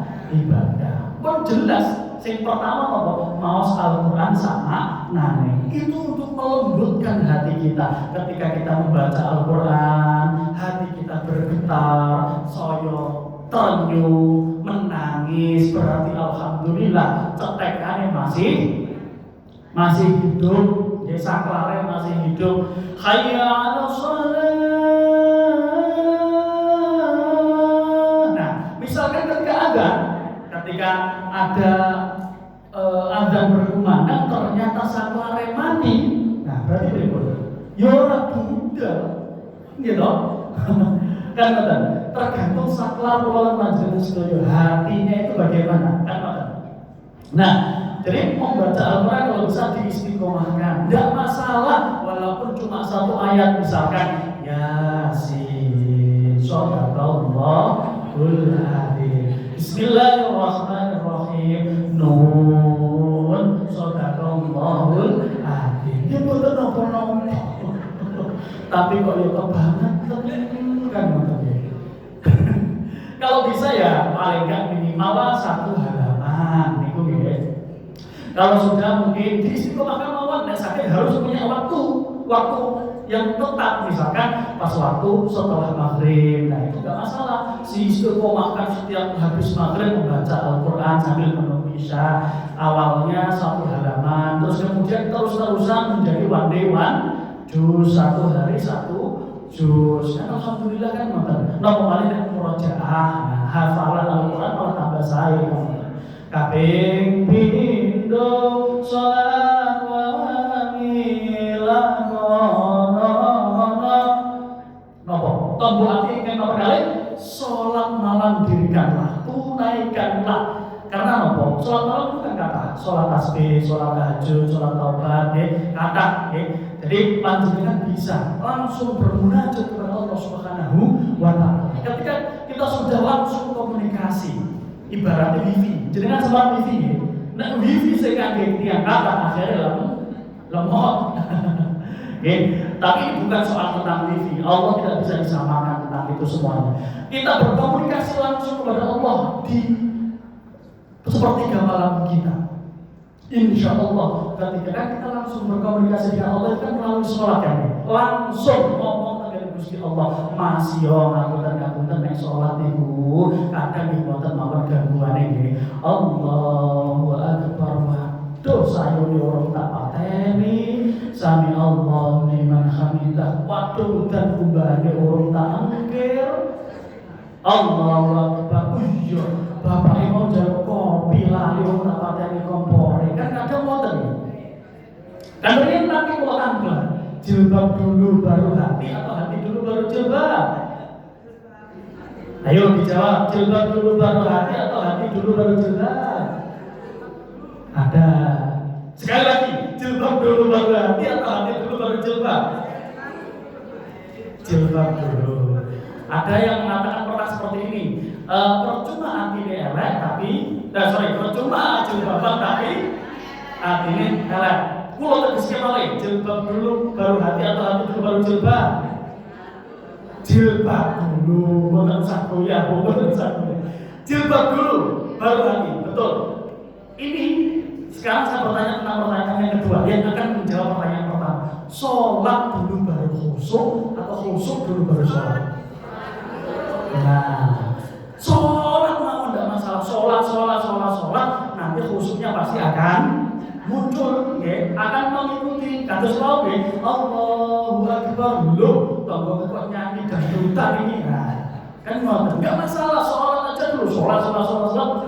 Pun jelas. Yang pertama apa? Maos Al-Quran sama nane. Itu untuk melembutkan hati kita. Ketika kita membaca Al-Quran, hati kita bergetar, soyo, terenyuh, menangis. Berarti alhamdulillah cetekannya masih hidup. Ya saklare masih hidup. Hayya 'alas shalah, ketika ada azan berkumandang ternyata saklare mati. Nah, berarti berikut. Ya ora budal. Gitu. Kan betul. Tergantung saklar kula panjenengan sedaya hatinya itu bagaimana. Kan betul. Nah, jadi membaca Al-Quran kalau bisa diistiqomahkan, tidak masalah walaupun cuma satu ayat, misalkan Yasin, Shadaqallahul Adzim, Bismillahirrahmanirrahim, Nun, Shadaqallahul Adzim. Dia betul nopo-nopo, tapi kok ya kebangetan kan makanya. Kalau bisa ya paling nggak minimal satu halaman, niku nggih. Kalau sudah mungkin diistiqomahkan mawon, dan sakit harus punya waktu yang tetap, misalkan pas waktu setelah maghrib. Nah itu nggak masalah. Diistiqomahkan setiap habis maghrib membaca Al-Quran sambil menunggu isya. Awalnya satu halaman, terus kemudian terus-terusan menjadi one day one juz, satu hari satu juz. Kan alhamdulillah kan mboten. Napa malih nek murojaah, hafalan Al-Quran malah tambah sae. Kaping pindho salat wa milah ngono. Napa? Tombol ati ingkang nomor kali salat malam dirikanlah, tunaikanlah. Karena apa? Salat malam itu kan kata salat tasbih, salat tahajud, salat taubat, kata. Jadi panjenengan bisa langsung bermunajat kepada Allah Subhanahu wa Ta'ala. Ketika kita sudah langsung komunikasi, ibaratnya wifi, jadi kan sempat wifi ya. Nah wifi saya kaget yang kata akhirnya lemot. Tapi ini bukan soal tentang wifi. Allah tidak bisa disamakan tentang itu semuanya. Kita berkomunikasi langsung kepada Allah di sepertiga malam kita. Insya Allah ketika kita langsung berkomunikasi dengan Allah itu kan melalui sholat kan, langsung ngomong dengan Gusti Allah. Masih yo ngapunten nek sholat niku kadang mboten mawon gangguane nggih. Allahu akbar. Waduh sayune orang tak pateni. Sami Allahu liman hamidah. Waduh dan kumbane orang tak angker. Allahu akbar. Iya, bapak mau jago kopi lali orang tak pateni kompor. Kan kadang ngoten. Kan berikan nanti kalau tampil jilbab dulu baru hati atau hati dulu baru jilbab? Ayo dijawab, jilbab dulu baru hati atau hati dulu baru jilbab? Ada. Sekali lagi, jilbab dulu baru hati atau hati dulu baru jilbab? Jilbab dulu. Ada yang mengatakan pernah seperti ini. Percuma hati ini elek tapi, percuma jilbaban tapi hati ini elek. Kulo tegasnya malih, jilbab dulu baru hati atau hati dulu baru jilbab? Jilbab dulu, bukan usah goyah, bukan usah goyah. Jilbab dulu baru hati, betul. Ini sekarang saya bertanya tentang pertanyaan yang kedua, yang akan menjawab pertanyaan pertama. Sholat dulu baru khusyuk atau khusyuk dulu baru sholat? Nah, sholat mau tidak masalah, sholat, nanti khusyuknya pasti akan muncul, akan mengikuti kados wae. Allahu akbar lho, tonggo kok nyanyi dangdutan ini. Nah, kan ngoten. Enggak masalah, sholat aja dulu, sholat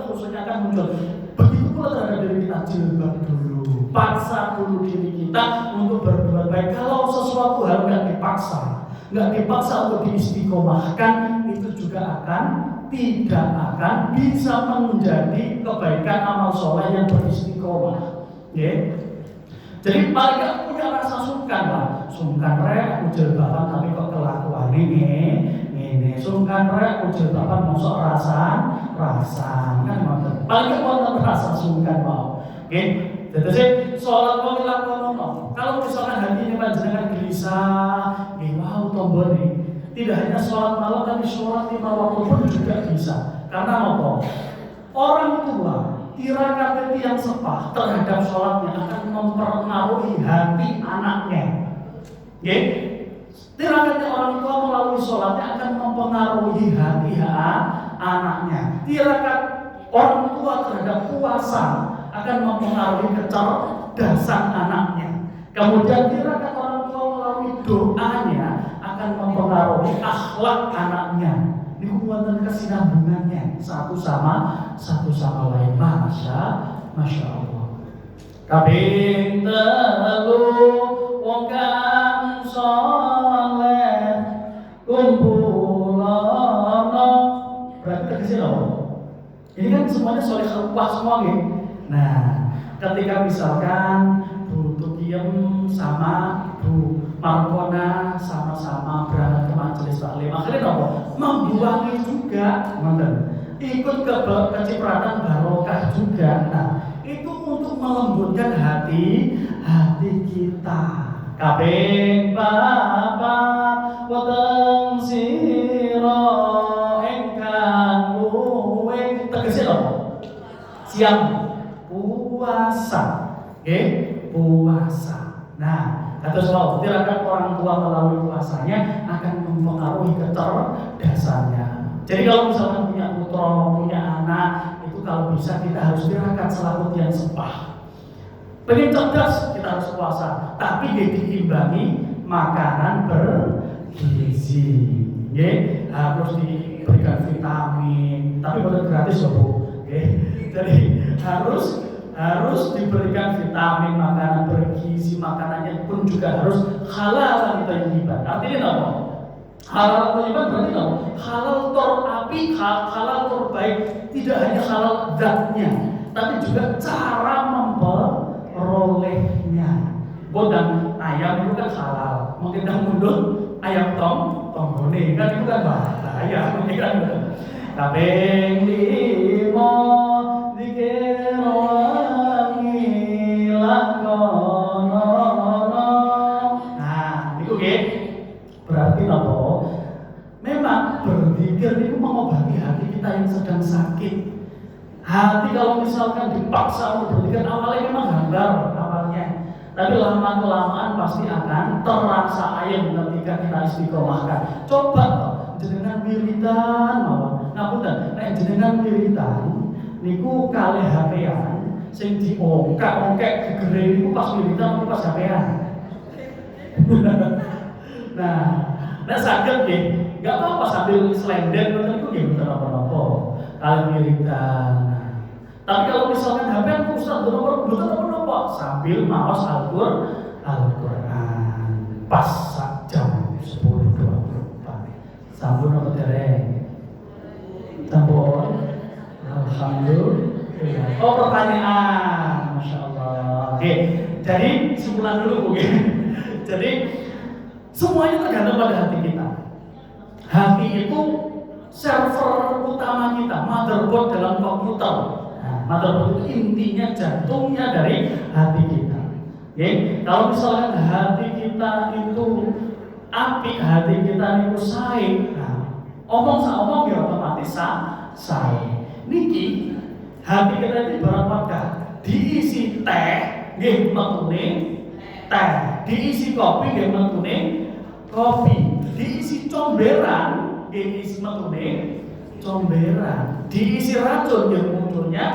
khusyuknya akan muncul. Begitu pula terhadap diri kita, jilbab dulu. Paksa dulu diri kita untuk berbuat baik. Kalau sesuatu hal nggak dipaksa untuk diistiqomahkan, itu juga tidak akan bisa menjadi kebaikan amal soleh yang beristiqomah. Jadi paling gak punya rasa sungkan lah. Sungkan rek aku jilbaban tapi kok kelakuan ini. Sungkan rek aku jilbaban mosok rasa kan mboten. Paling gak wonten rasa sungkan mau. Jadi sholat kok dilakukan. Kalau misalkan hati ini panjenengan gelisah, wow tombol nih. Tidak hanya sholat malam tapi sholat 5 waktu pun juga bisa. Karena apa? Orang tua tirakat yang sepah terhadap sholatnya akan mempengaruhi hati anaknya. Tirakatnya orang tua melalui sholatnya akan mempengaruhi hati anaknya. Tirakat orang tua terhadap puasa akan mempengaruhi kecerdasan anaknya. Kemudian tirakat orang tua melalui doanya akan mempengaruhi akhlak anaknya. Ini wonten kesinambungannya satu sama lain. Masya Allah. Kaping telu wong kang saleh kumpulono. Berarti tegasnya loh. Ini kan semuanya soleh rupa semua gitu. Nah, ketika misalkan Bu Tukiem sama Bu Markona sama-sama berangkat ke majelis taklim, akhirnya apa? Membuangi juga, ikut ke kecipratan barokah juga. Nah, itu untuk melembutkan hati kita. Kaping papat weteng sira engkang luwih tegese lho. Siap puasa. Puasa. Nah, atau soal tirakat orang tua melalui puasanya akan mempengaruhi kecerdasannya. Jadi kalau misalkan punya putra, punya anak, itu kalau bisa kita harus tirakat selalu yang sepah. Pengen cerdas kita harus puasa, tapi diimbangi makanan bergizi. Harus diberikan vitamin, tapi bukan gratis loh Bu. Jadi harus diberikan vitamin, makanan bergizi, makanannya pun juga harus halal dan thayyiban. Artinya apa? Halal dan thayyiban berarti apa? Halal terapik, halal terbaik. Tidak hanya halal zatnya, tapi juga cara memperolehnya. Bodang ayam itu kan halal, mungkin mundur ayam tonggone kan itu kan bahaya, mungkin kan. Kaping 5 dikir wangi lakono. Nah, itu berarti apa? Memang berzikir itu mengobati hati kita yang sedang sakit. Hati kalau misalkan dipaksa untuk berzikir, awalnya memang hambar awalnya, tapi lama-kelamaan pasti akan terasa ayam ketika kita istiqomahkan. Coba jenengan wiridan mawon. Ngapunten, nek jenengan wiridan niku kalih HP-an sing diongkak-ongkek gegere niku pas wiridan niku pas HP-an. Nah, nek saged nggih, enggak apa-apa sambil slender ngoten niku nggih mboten apa-apa. Kalih wiridan. Tapi kalau misalkan HP-an Ustaz mboten apa-apa sambil maos Al-Qur'an. Pas jam 10.24. Sampun apa dereng? Sampun. Alhamdulillah. Oh, pertanyaan, Masya Allah. Oke, jadi simpulan dulu Bu. Jadi semuanya tergantung pada hati kita. Hati itu server utama kita, motherboard dalam komputer. Nah, motherboard itu intinya jantungnya dari hati kita. Oke, kalau misalkan hati kita itu apik, hati kita itu sae, nah, omong ya otomatis sae. Niki hati kita itu barang wadah, diisi teh, nggih metune teh, diisi kopi nggih metune kopi, diisi comberan nggih isi metune comberan, diisi racun nggih munculnya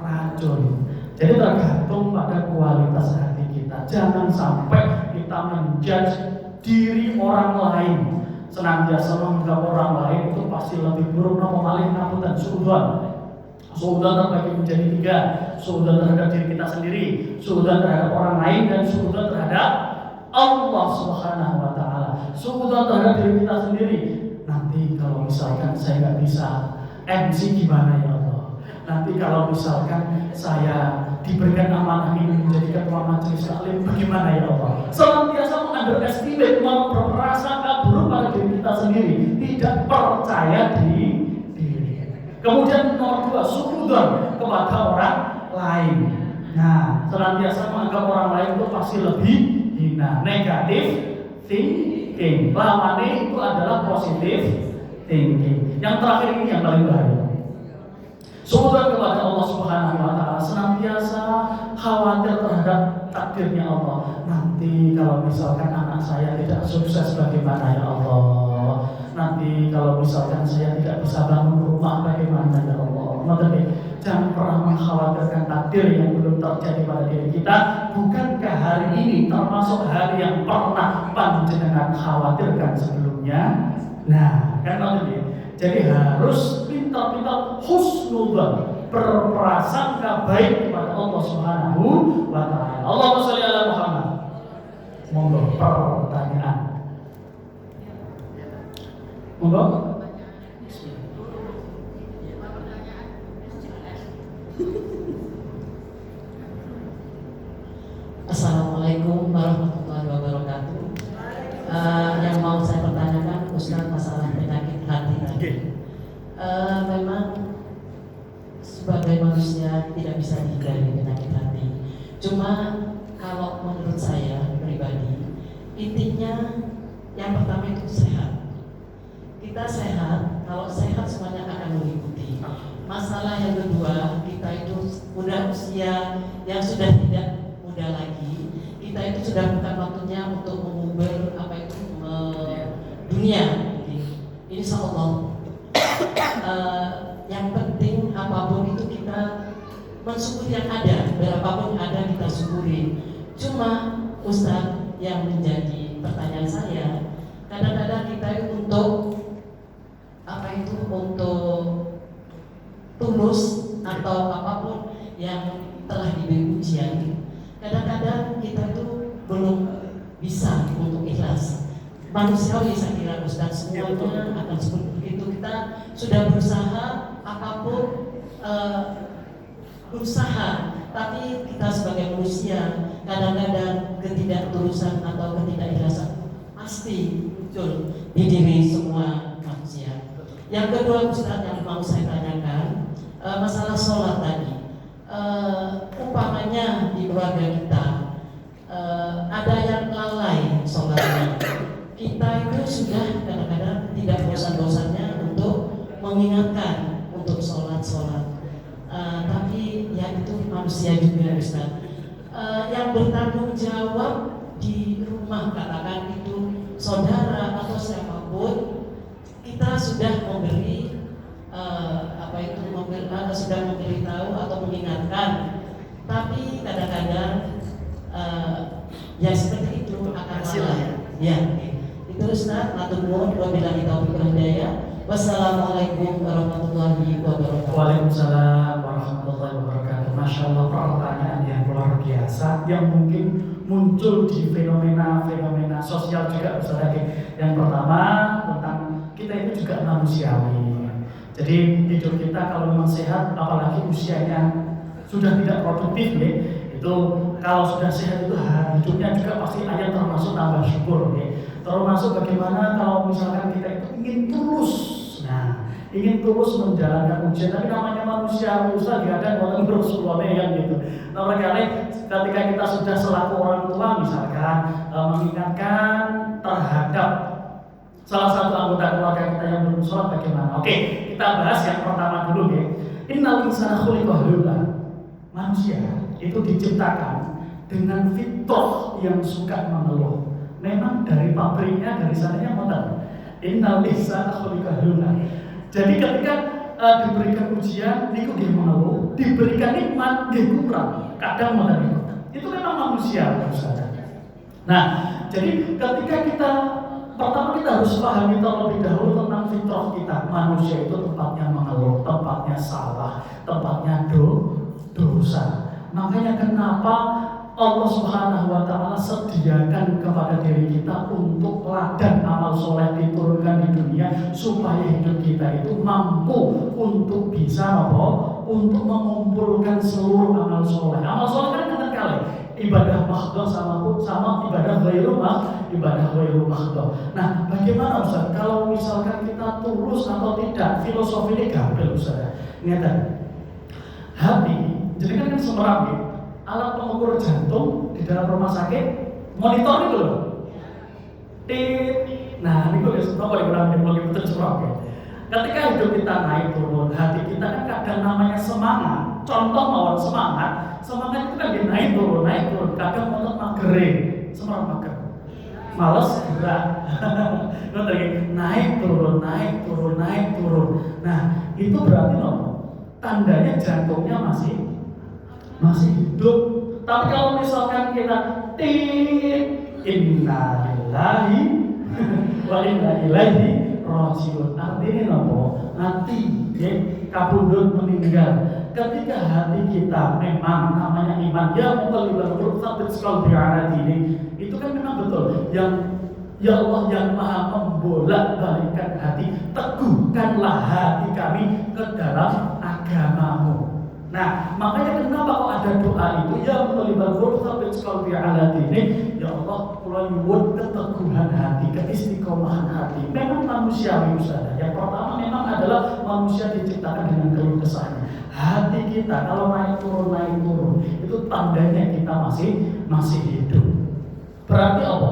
racun. Jadi tergantung pada kualitas hati kita. Jangan sampai kita menjudge diri orang lain, senantiasa menganggap orang lain itu pasti lebih buruk, nopo malih ngapunten suudzon. Suudzon terbagi menjadi 3, suudzon terhadap diri kita sendiri, suudzon terhadap orang lain, dan suudzon terhadap Allah Subhanahu wa taala. Suudzon terhadap diri kita sendiri. Nanti kalau misalkan saya nggak bisa MC gimana ya Allah? Nanti kalau misalkan saya diberikan amanah ini menjadi ketua majelis taklim, bagaimana ya Allah? Senantiasa underestimate, berprasangka buruk pada diri kita sendiri, tidak percaya diri. Kemudian nomor 2, suudzon kepada orang lain. Nah, senantiasa menganggap orang lain itu pasti lebih hina. Negatif thinking. Lawannya itu adalah positif thinking. Yang terakhir ini yang paling bahaya. Suudzon kepada Allah Subhanahu wa taala, senantiasa khawatir terhadap takdirnya Allah. Nanti kalau misalkan anak saya tidak sukses, bagaimana ya Allah? Nanti kalau misalkan saya tidak bisa bangun rumah, bagaimana ya Allah? Makanya jangan pernah mengkhawatirkan takdir yang belum terjadi pada diri kita. Bukankah hari ini termasuk hari yang pernah panjenengan khawatirkan sebelumnya? Nah, kan nanti Jadi harus pintar-pintar husnudzon, berprasangka baik kepada Allah Subhanahu wa taala. Allahumma sholli ala Muhammad. Monggo pertanyaan. Monggo.
Assalamualaikum warahmatullahi wabarakatuh. Yang mau saya pertanyakan Ustaz masalah penyakit hati tadi. Memang sebagai manusia tidak bisa dihindari penyakit hati. Cuma kalau menurut saya pribadi, intinya yang pertama itu sehat. Kita sehat, kalau sehat semuanya akan mengikuti. Masalah yang kedua, kita itu udah usia yang sudah tidak muda lagi. Kita itu sudah bukan waktunya untuk mengubur dunia. Insya Allah. Yang penting apapun itu kita mensyukuri yang ada, berapapun yang ada kita syukuri. Cuma Ustaz, yang menjadi pertanyaan saya, kadang-kadang kita untuk tulus atau apapun yang telah diberi ujian, kadang-kadang kita itu belum bisa untuk ikhlas. Manusiawi saya kira Ustaz, semuanya akan seperti itu. Kita sudah berusaha apapun berusaha, tapi kita sebagai manusia kadang-kadang ketidaktulusan atau ketidakikhlasan pasti muncul di diri semua manusia. Yang kedua Ustaz yang mau saya tanyakan, masalah sholat tadi. Umpamanya di keluarga kita ada yang lalai sholatnya, kita itu sudah kadang-kadang tidak bosan-bosannya untuk mengingatkan untuk sholat. Tapi ya itu manusia juga Ustaz. Yang bertanggung jawab di rumah, katakan itu saudara atau siapapun, kita sudah memberi sudah memberitahu atau mengingatkan, tapi kadang-kadang ya seperti itu akan salah. Ya, itu Ustaz. Matur nuwun, wabillahi taufiq wal hidayah. Wassalamualaikum warahmatullahi wabarakatuh.
Waalaikumsalam warahmatullahi wabarakatuh. Masya Allah, pertanyaan yang luar biasa yang mungkin muncul di fenomena sosial juga Ustaz. Yang pertama tentang kita itu juga manusiawi. Jadi hidup kita kalau memang sehat, apalagi usianya sudah tidak produktif ya, itu kalau sudah sehat itu hidupnya juga pasti ayat termasuk tambah syukur ya. Termasuk bagaimana kalau misalkan kita itu ingin tulus, ingin tulus menjalankan ujian, tapi namanya manusia Ustaz ada orang bersuara yang gitu. Nah makanya ketika kita sudah selaku orang tua misalkan mengingatkan terhadap salah satu anggota keluarga kita yang belum sholat bagaimana? Oke, kita bahas yang pertama dulu ya. Innal insana khuliqa halu'a. Manusia itu diciptakan dengan fitrah yang suka mengeluh. Memang dari pabriknya, dari sananya modal. Innal insana khuliqa halu'a. Jadi ketika diberikan ujian, itu dia mengeluh. Diberikan nikmat, dia kurang. Kadang mengeluh. Itu memang manusia, saudara. Nah, jadi ketika kita pertama kita harus pahami terlebih dahulu tentang fitrah kita. Manusia itu tempatnya mengeluh, tempatnya salah, tempatnya dosa. Makanya kenapa Allah Subhanahu wa taala sediakan kepada diri kita untuk ladang amal soleh diturunkan di dunia supaya hidup kita itu mampu untuk bisa untuk mengumpulkan seluruh amal soleh. Amal soleh kan kali ibadah mahdhah sama ibadah ghairu mahdhah. Nah, bagaimana Ustaz kalau misalkan kita tulus atau tidak? Filosofi ini gampang Ustaz. Ingat hati, jadi kan semerang gitu. Alat pengukur jantung di dalam rumah sakit, monitor itu loh. Nah, ini gue suka kalau dikurangin betul semerang. Ketika hidup kita naik turun, hati kita kan kadang namanya semangat. Contoh mawon semangat itu kan dia naik turun, kadang untuk magere, semerang mager. Males gerak. naik turun. Nah, itu berarti tandanya jantungnya masih hidup. Tapi kalau misalkan kita inna lillahi wa inna ilaihi rajiun. Artinya nopo? Hati ya kabundut meninggal. Ketika hati kita memang namanya iman, ya muqallibal qulub tsabbit qalbi ala dinik. Itu kan memang betul. Yang ya Allah yang maha membolak-balikkan hati, teguhkanlah hati kami ke dalam agamamu. Nah, makanya kenapa kok ada doa itu? Ya muqallibal qulub tsabbit qalbi ala dinik. Ya Allah, kula nyuwun keteguhan hati, keistiqomahan hati. Memang manusiawi Ustaz. Yang pertama memang adalah manusia diciptakan dengan keluh kesahnya. Hati kita kalau naik turun, itu tandanya kita masih hidup. Berarti apa?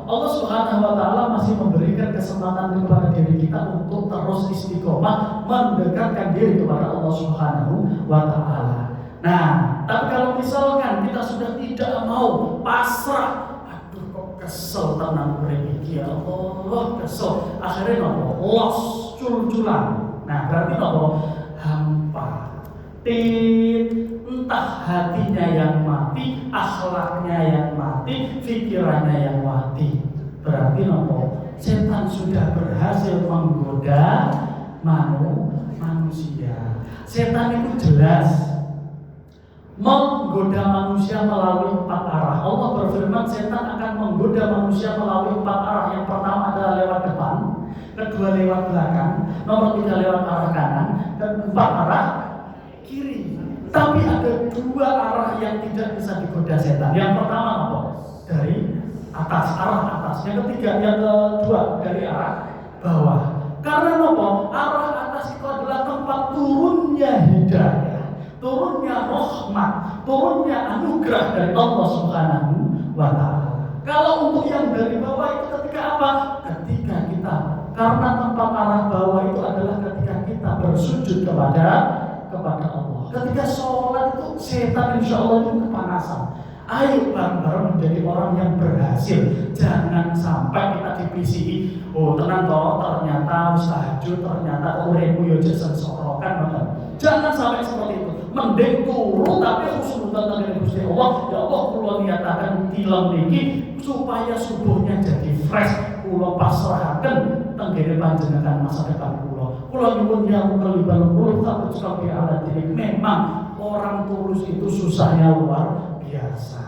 Allah Subhanahu wa taala masih memberikan kesempatan kepada diri kita untuk terus istiqomah mendekatkan diri kepada Allah Subhanahu wa taala. Nah, tapi kalau misalkan kita sudah tidak mau pasrah, aduh kok kesel tenang beriki ya Allah, kesel. Akhirnya los cul-culan. Nah, berarti hampa. Entah hatinya yang mati, akhlaknya yang mati, pikirannya yang mati. Berarti setan sudah berhasil menggoda manusia. Setan itu jelas menggoda manusia melalui 4 arah. Allah berfirman setan akan menggoda manusia melalui 4 arah. Yang pertama adalah lewat depan, kedua lewat belakang, nomor 3 lewat arah kanan, dan 4 arah kiri. Tapi ada 2 arah yang tidak bisa digoda setan. Yang pertama apa? Dari atas, arah atas. Yang kedua dari arah bawah. Karena arah atas itu adalah tempat turunnya hidayah, turunnya rahmat, turunnya anugerah dari Allah Subhanahu wa taala. Kalau untuk yang dari bawah itu ketika apa? Ketika kita, karena tempat arah bawah itu adalah ketika kita bersujud kepada Allah. Ketika sholat itu setan insya Allah itu kepanasan. Ayo bareng-bareng menjadi orang yang berhasil. Jangan sampai kita dipisi. Oh tenang toh, ternyata tahajud, ternyata uremu yo jesen sorokan. Jangan sampai seperti itu. Mending turu tapi husnudzon dengan Gusti Allah. Ya Allah, kula niataken tilem niki supaya subuhnya jadi fresh. Kula pasrahaken tenggene panjenengan masa depan kula. Kula nyuwun ya muqallibal qulub tsabbit qalbi ala dinik. Memang orang tulus itu susahnya luar biasa.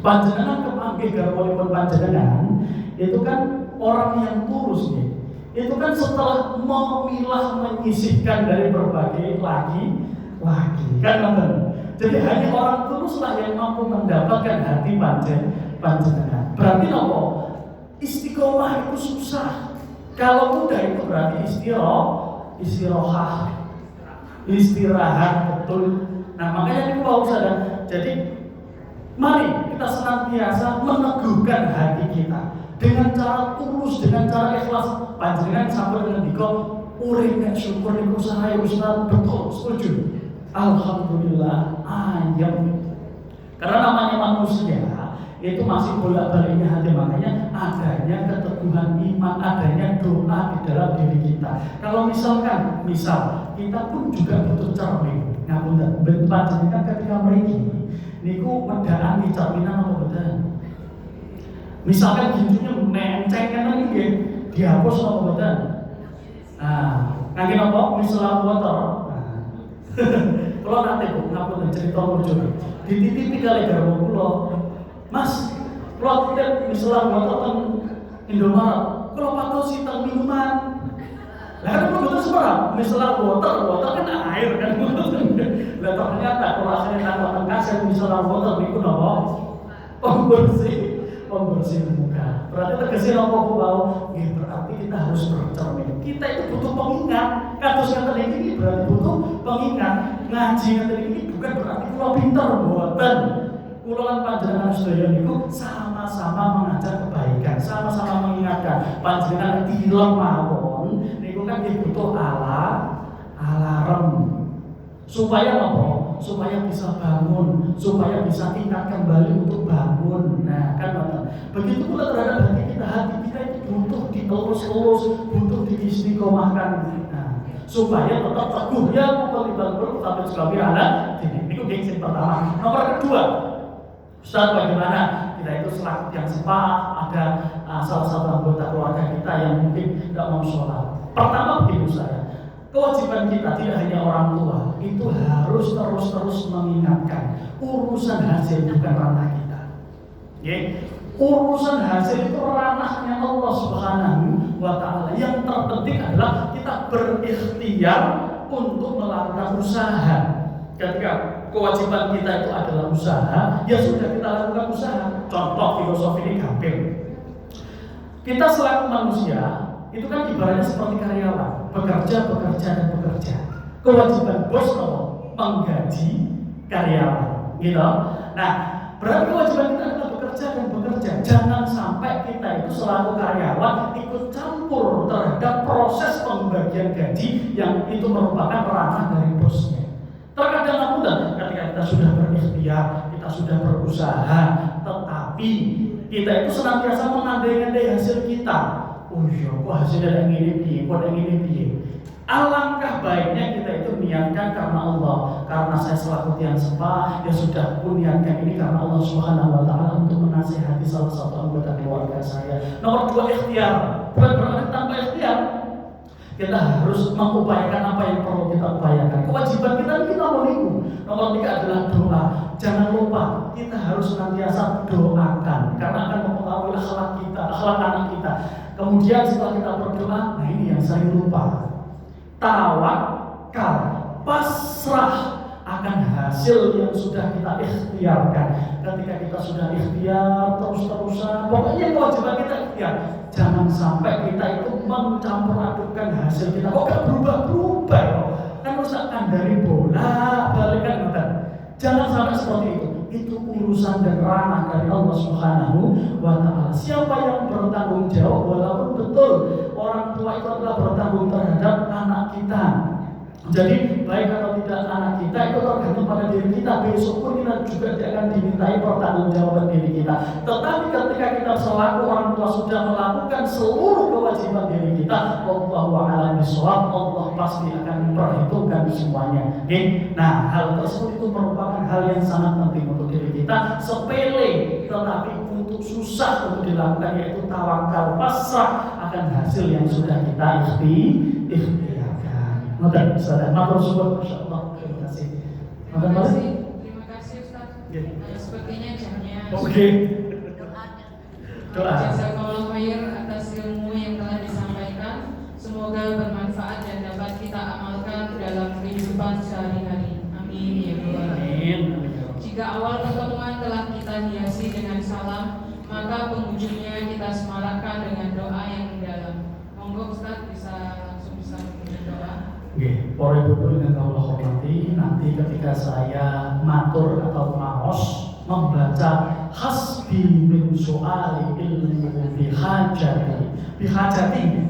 Panjenengan kepanggih garwanipun panjenengan itu kan orang yang tulus nih. Itu kan setelah memilah menyisihkan dari berbagai lagi kan nonton. Jadi hanya orang tuluslah yang mampu mendapatkan hati panjenengan. Berarti istiqomah itu susah. Kalau mudah itu berarti istirahat betul. Nah makanya ini mau sadar. Jadi mari kita senantiasa meneguhkan hati kita dengan cara tulus, dengan cara ikhlas. Panjenengan sampai dengan diko urip nek syukur niku sae Ustaz, betul setuju. Alhamdulillah ayam. Karena namanya manusia itu masih bolak-baliknya hati, makanya adanya keteguhan iman, adanya doa di dalam diri kita. Kalau misal kita pun juga butuh cermin. Ngapunten, panjenengan ketika mriki niku medaan di cerminan apa boten? Misalkan ginjunya menceng kan nggih, dihapus apa boten? Nah, kangge napa? Misalnya motor. Kalau nanti ngapunten cerita lucu. Dititipi kali garwa kula. Mas, kalau tidak misalnya motor teng Indomaret, kalau patosi teng minuman. Lah kan betul sebenarnya, misalnya water kan air kan. Lah ternyata kalau akhirnya nang kasih misalnya water niku napa? Pembersih muka. Berarti tegese napa ku wau? Nggih berarti kita harus bercermin. Kita itu butuh pengingat. Kados ngeten iki berarti butuh pengingat. Ngaji ngeten iki bukan berarti kula pinter mboten. Kula lan panjenengan sedaya niku sama-sama mengajak kebaikan, sama-sama mengingatkan. Panjenengan tilem mawon niku kan butuh alarm. Supaya apa? Supaya bisa bangun, supaya bisa ingat kembali untuk bangun. Nah, kan begitu pula terhadap hati kita itu butuh dielus-elus, butuh diistiqomahkan. Nah, supaya tetap teguh ya muqallibal qulub tsabbit qalbi ala dinik. Niku yang pertama. Nomor kedua, Ustaz bagaimana kita itu selaku yang sepah ada salah satu anggota keluarga kita yang mungkin tidak mau sholat. Pertama begitu saya, kewajiban kita tidak hanya orang tua, itu harus terus-terus mengingatkan urusan hasil bukan ranah kita. Urusan hasil itu ranahnya Allah Subhanahu wa Ta'ala. Yang terpenting adalah kita berikhtiar untuk melakukan usaha. Ketika kewajiban kita itu adalah usaha, ya sudah kita lakukan usaha. Contoh filosofi ini gampang. Kita selaku manusia itu kan ibaratnya seperti karyawan, bekerja dan bekerja. Kewajiban bos menggaji karyawan, gitu. Nah, berarti kewajiban kita adalah bekerja dan bekerja. Jangan sampai kita itu selaku karyawan ikut campur terhadap proses pembagian gaji yang itu merupakan ranah dari bosnya. Terkadang mudah ketika kita sudah berikhtiar, kita sudah berusaha, tetapi kita itu senantiasa mengandai-andai hasil kita. Oh iya, kok hasilnya yang ini piye, kok yang ini piye. Alangkah baiknya kita itu niatkan karena Allah. Karena saya selaku tiang sepah, ya sudah pun niatkan ini karena Allah Subhanahu wa Ta'ala untuk menasihati salah satu anggota keluarga saya. Nomor 2, ikhtiar. Bukan berarti tanpa ikhtiar. Kita harus mengupayakan apa yang perlu kita upayakan. Kewajiban kita menipu. Nomor 3 adalah doa. Jangan lupa kita harus senantiasa doakan karena akan mempengaruhi akhlak kita, akhlak anak kita. Kemudian setelah kita berdoa, nah ini yang sering lupa. Tawakal, pasrah akan hasil yang sudah kita ikhtiarkan. Ketika kita sudah ikhtiar terus-terusan, pokoknya kewajiban kita ikhtiar. Jangan sampai kita itu mencampur adukkan hasil kita. Kok gak berubah-berubah ya? Kan usahakan dari bola balikan betul. Jangan sampai seperti itu. Itu urusan dan ranah dari Allah Subhanahu wa Ta'ala. Siapa yang bertanggung jawab, walaupun betul orang tua itu adalah bertanggung terhadap anak kita. Jadi baik atau tidak anak kita itu tergantung pada diri kita. Besok pun kita juga akan dimintai pertanggungjawaban diri kita. Tetapi ketika kita selaku orang tua sudah melakukan seluruh kewajiban diri kita, Allahu a'lam bishawab, Allah pasti akan memperhitungkan semuanya. Nah, hal tersebut itu merupakan hal yang sangat penting untuk diri kita. Sepele tetapi untuk susah untuk dilakukan, yaitu tawakal, pasrah akan hasil yang sudah kita ikhtiar. Maka saudara, matur suwun, Masya Allah. Terima kasih.
Terima kasih Ustaz. Sepertinya jamnya.
Oke. Doa.
Jazakallahu khair atas ilmu yang telah disampaikan. Semoga bermanfaat dan dapat kita amalkan dalam kehidupan sehari-hari. Amin ya rabbal alamin. Jika awal pertemuan telah kita hiasi dengan salam, maka penghujungnya kita semarakkan dengan doa yang mendalam. Monggo Ustaz bisa langsung membaca doa.
Oke, para ibu yang Allah hormati, nanti ketika saya matur atau maos membaca hasbi min su'ali ilmu bihajati,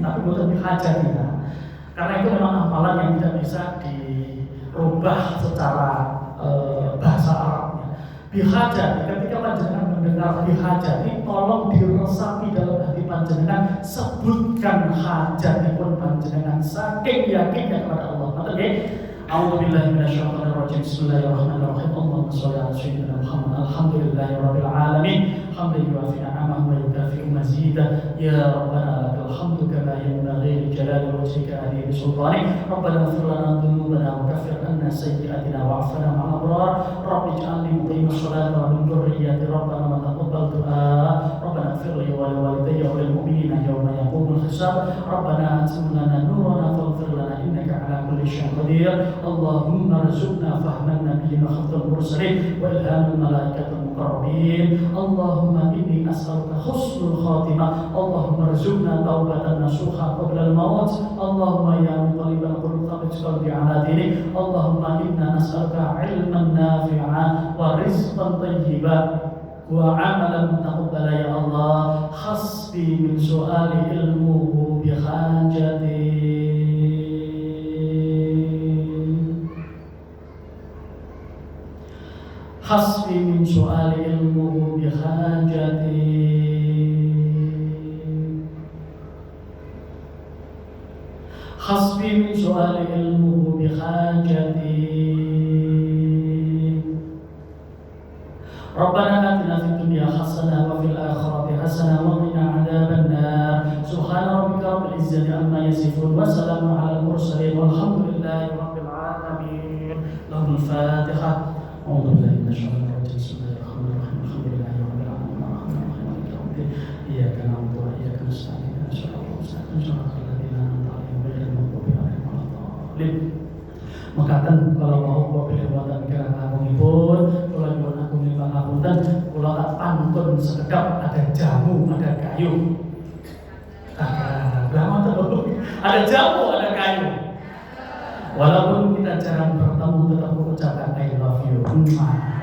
tapi bukan bihajati ya. Karena itu memang hafalan yang tidak bisa dirubah secara bahasa Arabnya. Bihajati, ketika panjenengan mendengar bihajati, tolong diresapi dalam hati panjenengan, sebutkan hajatipun panjenengan saking yakinnya kepada Allah. Matur nggih. A'udzubillahi minasyaitonirrajim. Bismillahirrahmanirrahim. Allahumma shalli ala sayyidina Muhammad. Alhamdulillahirabbil alamin. Hamdan yuwafi ni'amahu wa yukafi'u mazidah. Ya Rabbana lakal hamdu kama yanbaghi li jalali wajhika wa li sultanik. Rabbana ighfir lana dhunubana wa kaffir anna sayyi'atina wa'afina ma'al abrar. Rabbi ij'alni muqima sholati wa min dhurriyyati Rabbana wa taqabbal du'a. Rabbana ighfir li wa li walidayya wa lil mu'minina yawma yaqumul hisab. Rabbana atim lana nurana faghfir lana innaka 'ala kulli syai'in qadir. Allahumma rzuqna fahman nabiyyin wa khafdal mursalin wa ilhamul malaikatil muqarrabin. Allahumma inni as'aluka husnul khatimah. Allahumma rzuqna taubatan nasuha qabla al-maut. Allahumma ya muqallibal qulub thabbit qalbi ala dinik. Allahumma inna nas'aluka ilman nafi'a wa rizqan thayyiban wa 'amalan mutaqabbala ya Allah. Hasbi min su'ali ilmuhu bi hajati. Hasbi min su'ali ilmuhu bihajati. Hasbi min su'ali ilmuhu bihajati. Rabbana atina fid dunya hasanah wa fil akhirati hasanah wa qina adzaban nar. Subhana rabbika rabbil izzati amma yasifun wa salamun alal mursalin walhamdulillahi rabbil alamin. Lahul Fatihah. A'udzu billahi minasyaitonir rajim. Bismillahirrahmanirrahim. Alhamdulillahi rabbil alamin. Arrahmanirrahim. Maliki yaumiddin. Iyyaka na'budu wa iyyaka nasta'in. Makaten kalau mau kula pilih wonten kirang langkungipun kula nyuwun agung pangapunten kula tak pantun sekedap ada jamu ada kayu. Ada jamu ada kayu. Walaupun kita jarang bertemu tetap mengucapkan I love you.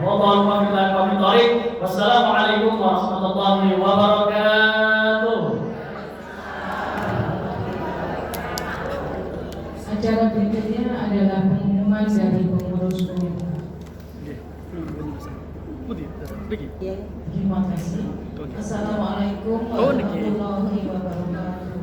Allahumma wassalamualaikum warahmatullahi wabarakatuh.
Acara berikutnya adalah pengumuman dari pengurus pemerintah. Terima kasih. Assalamualaikum warahmatullahi wabarakatuh.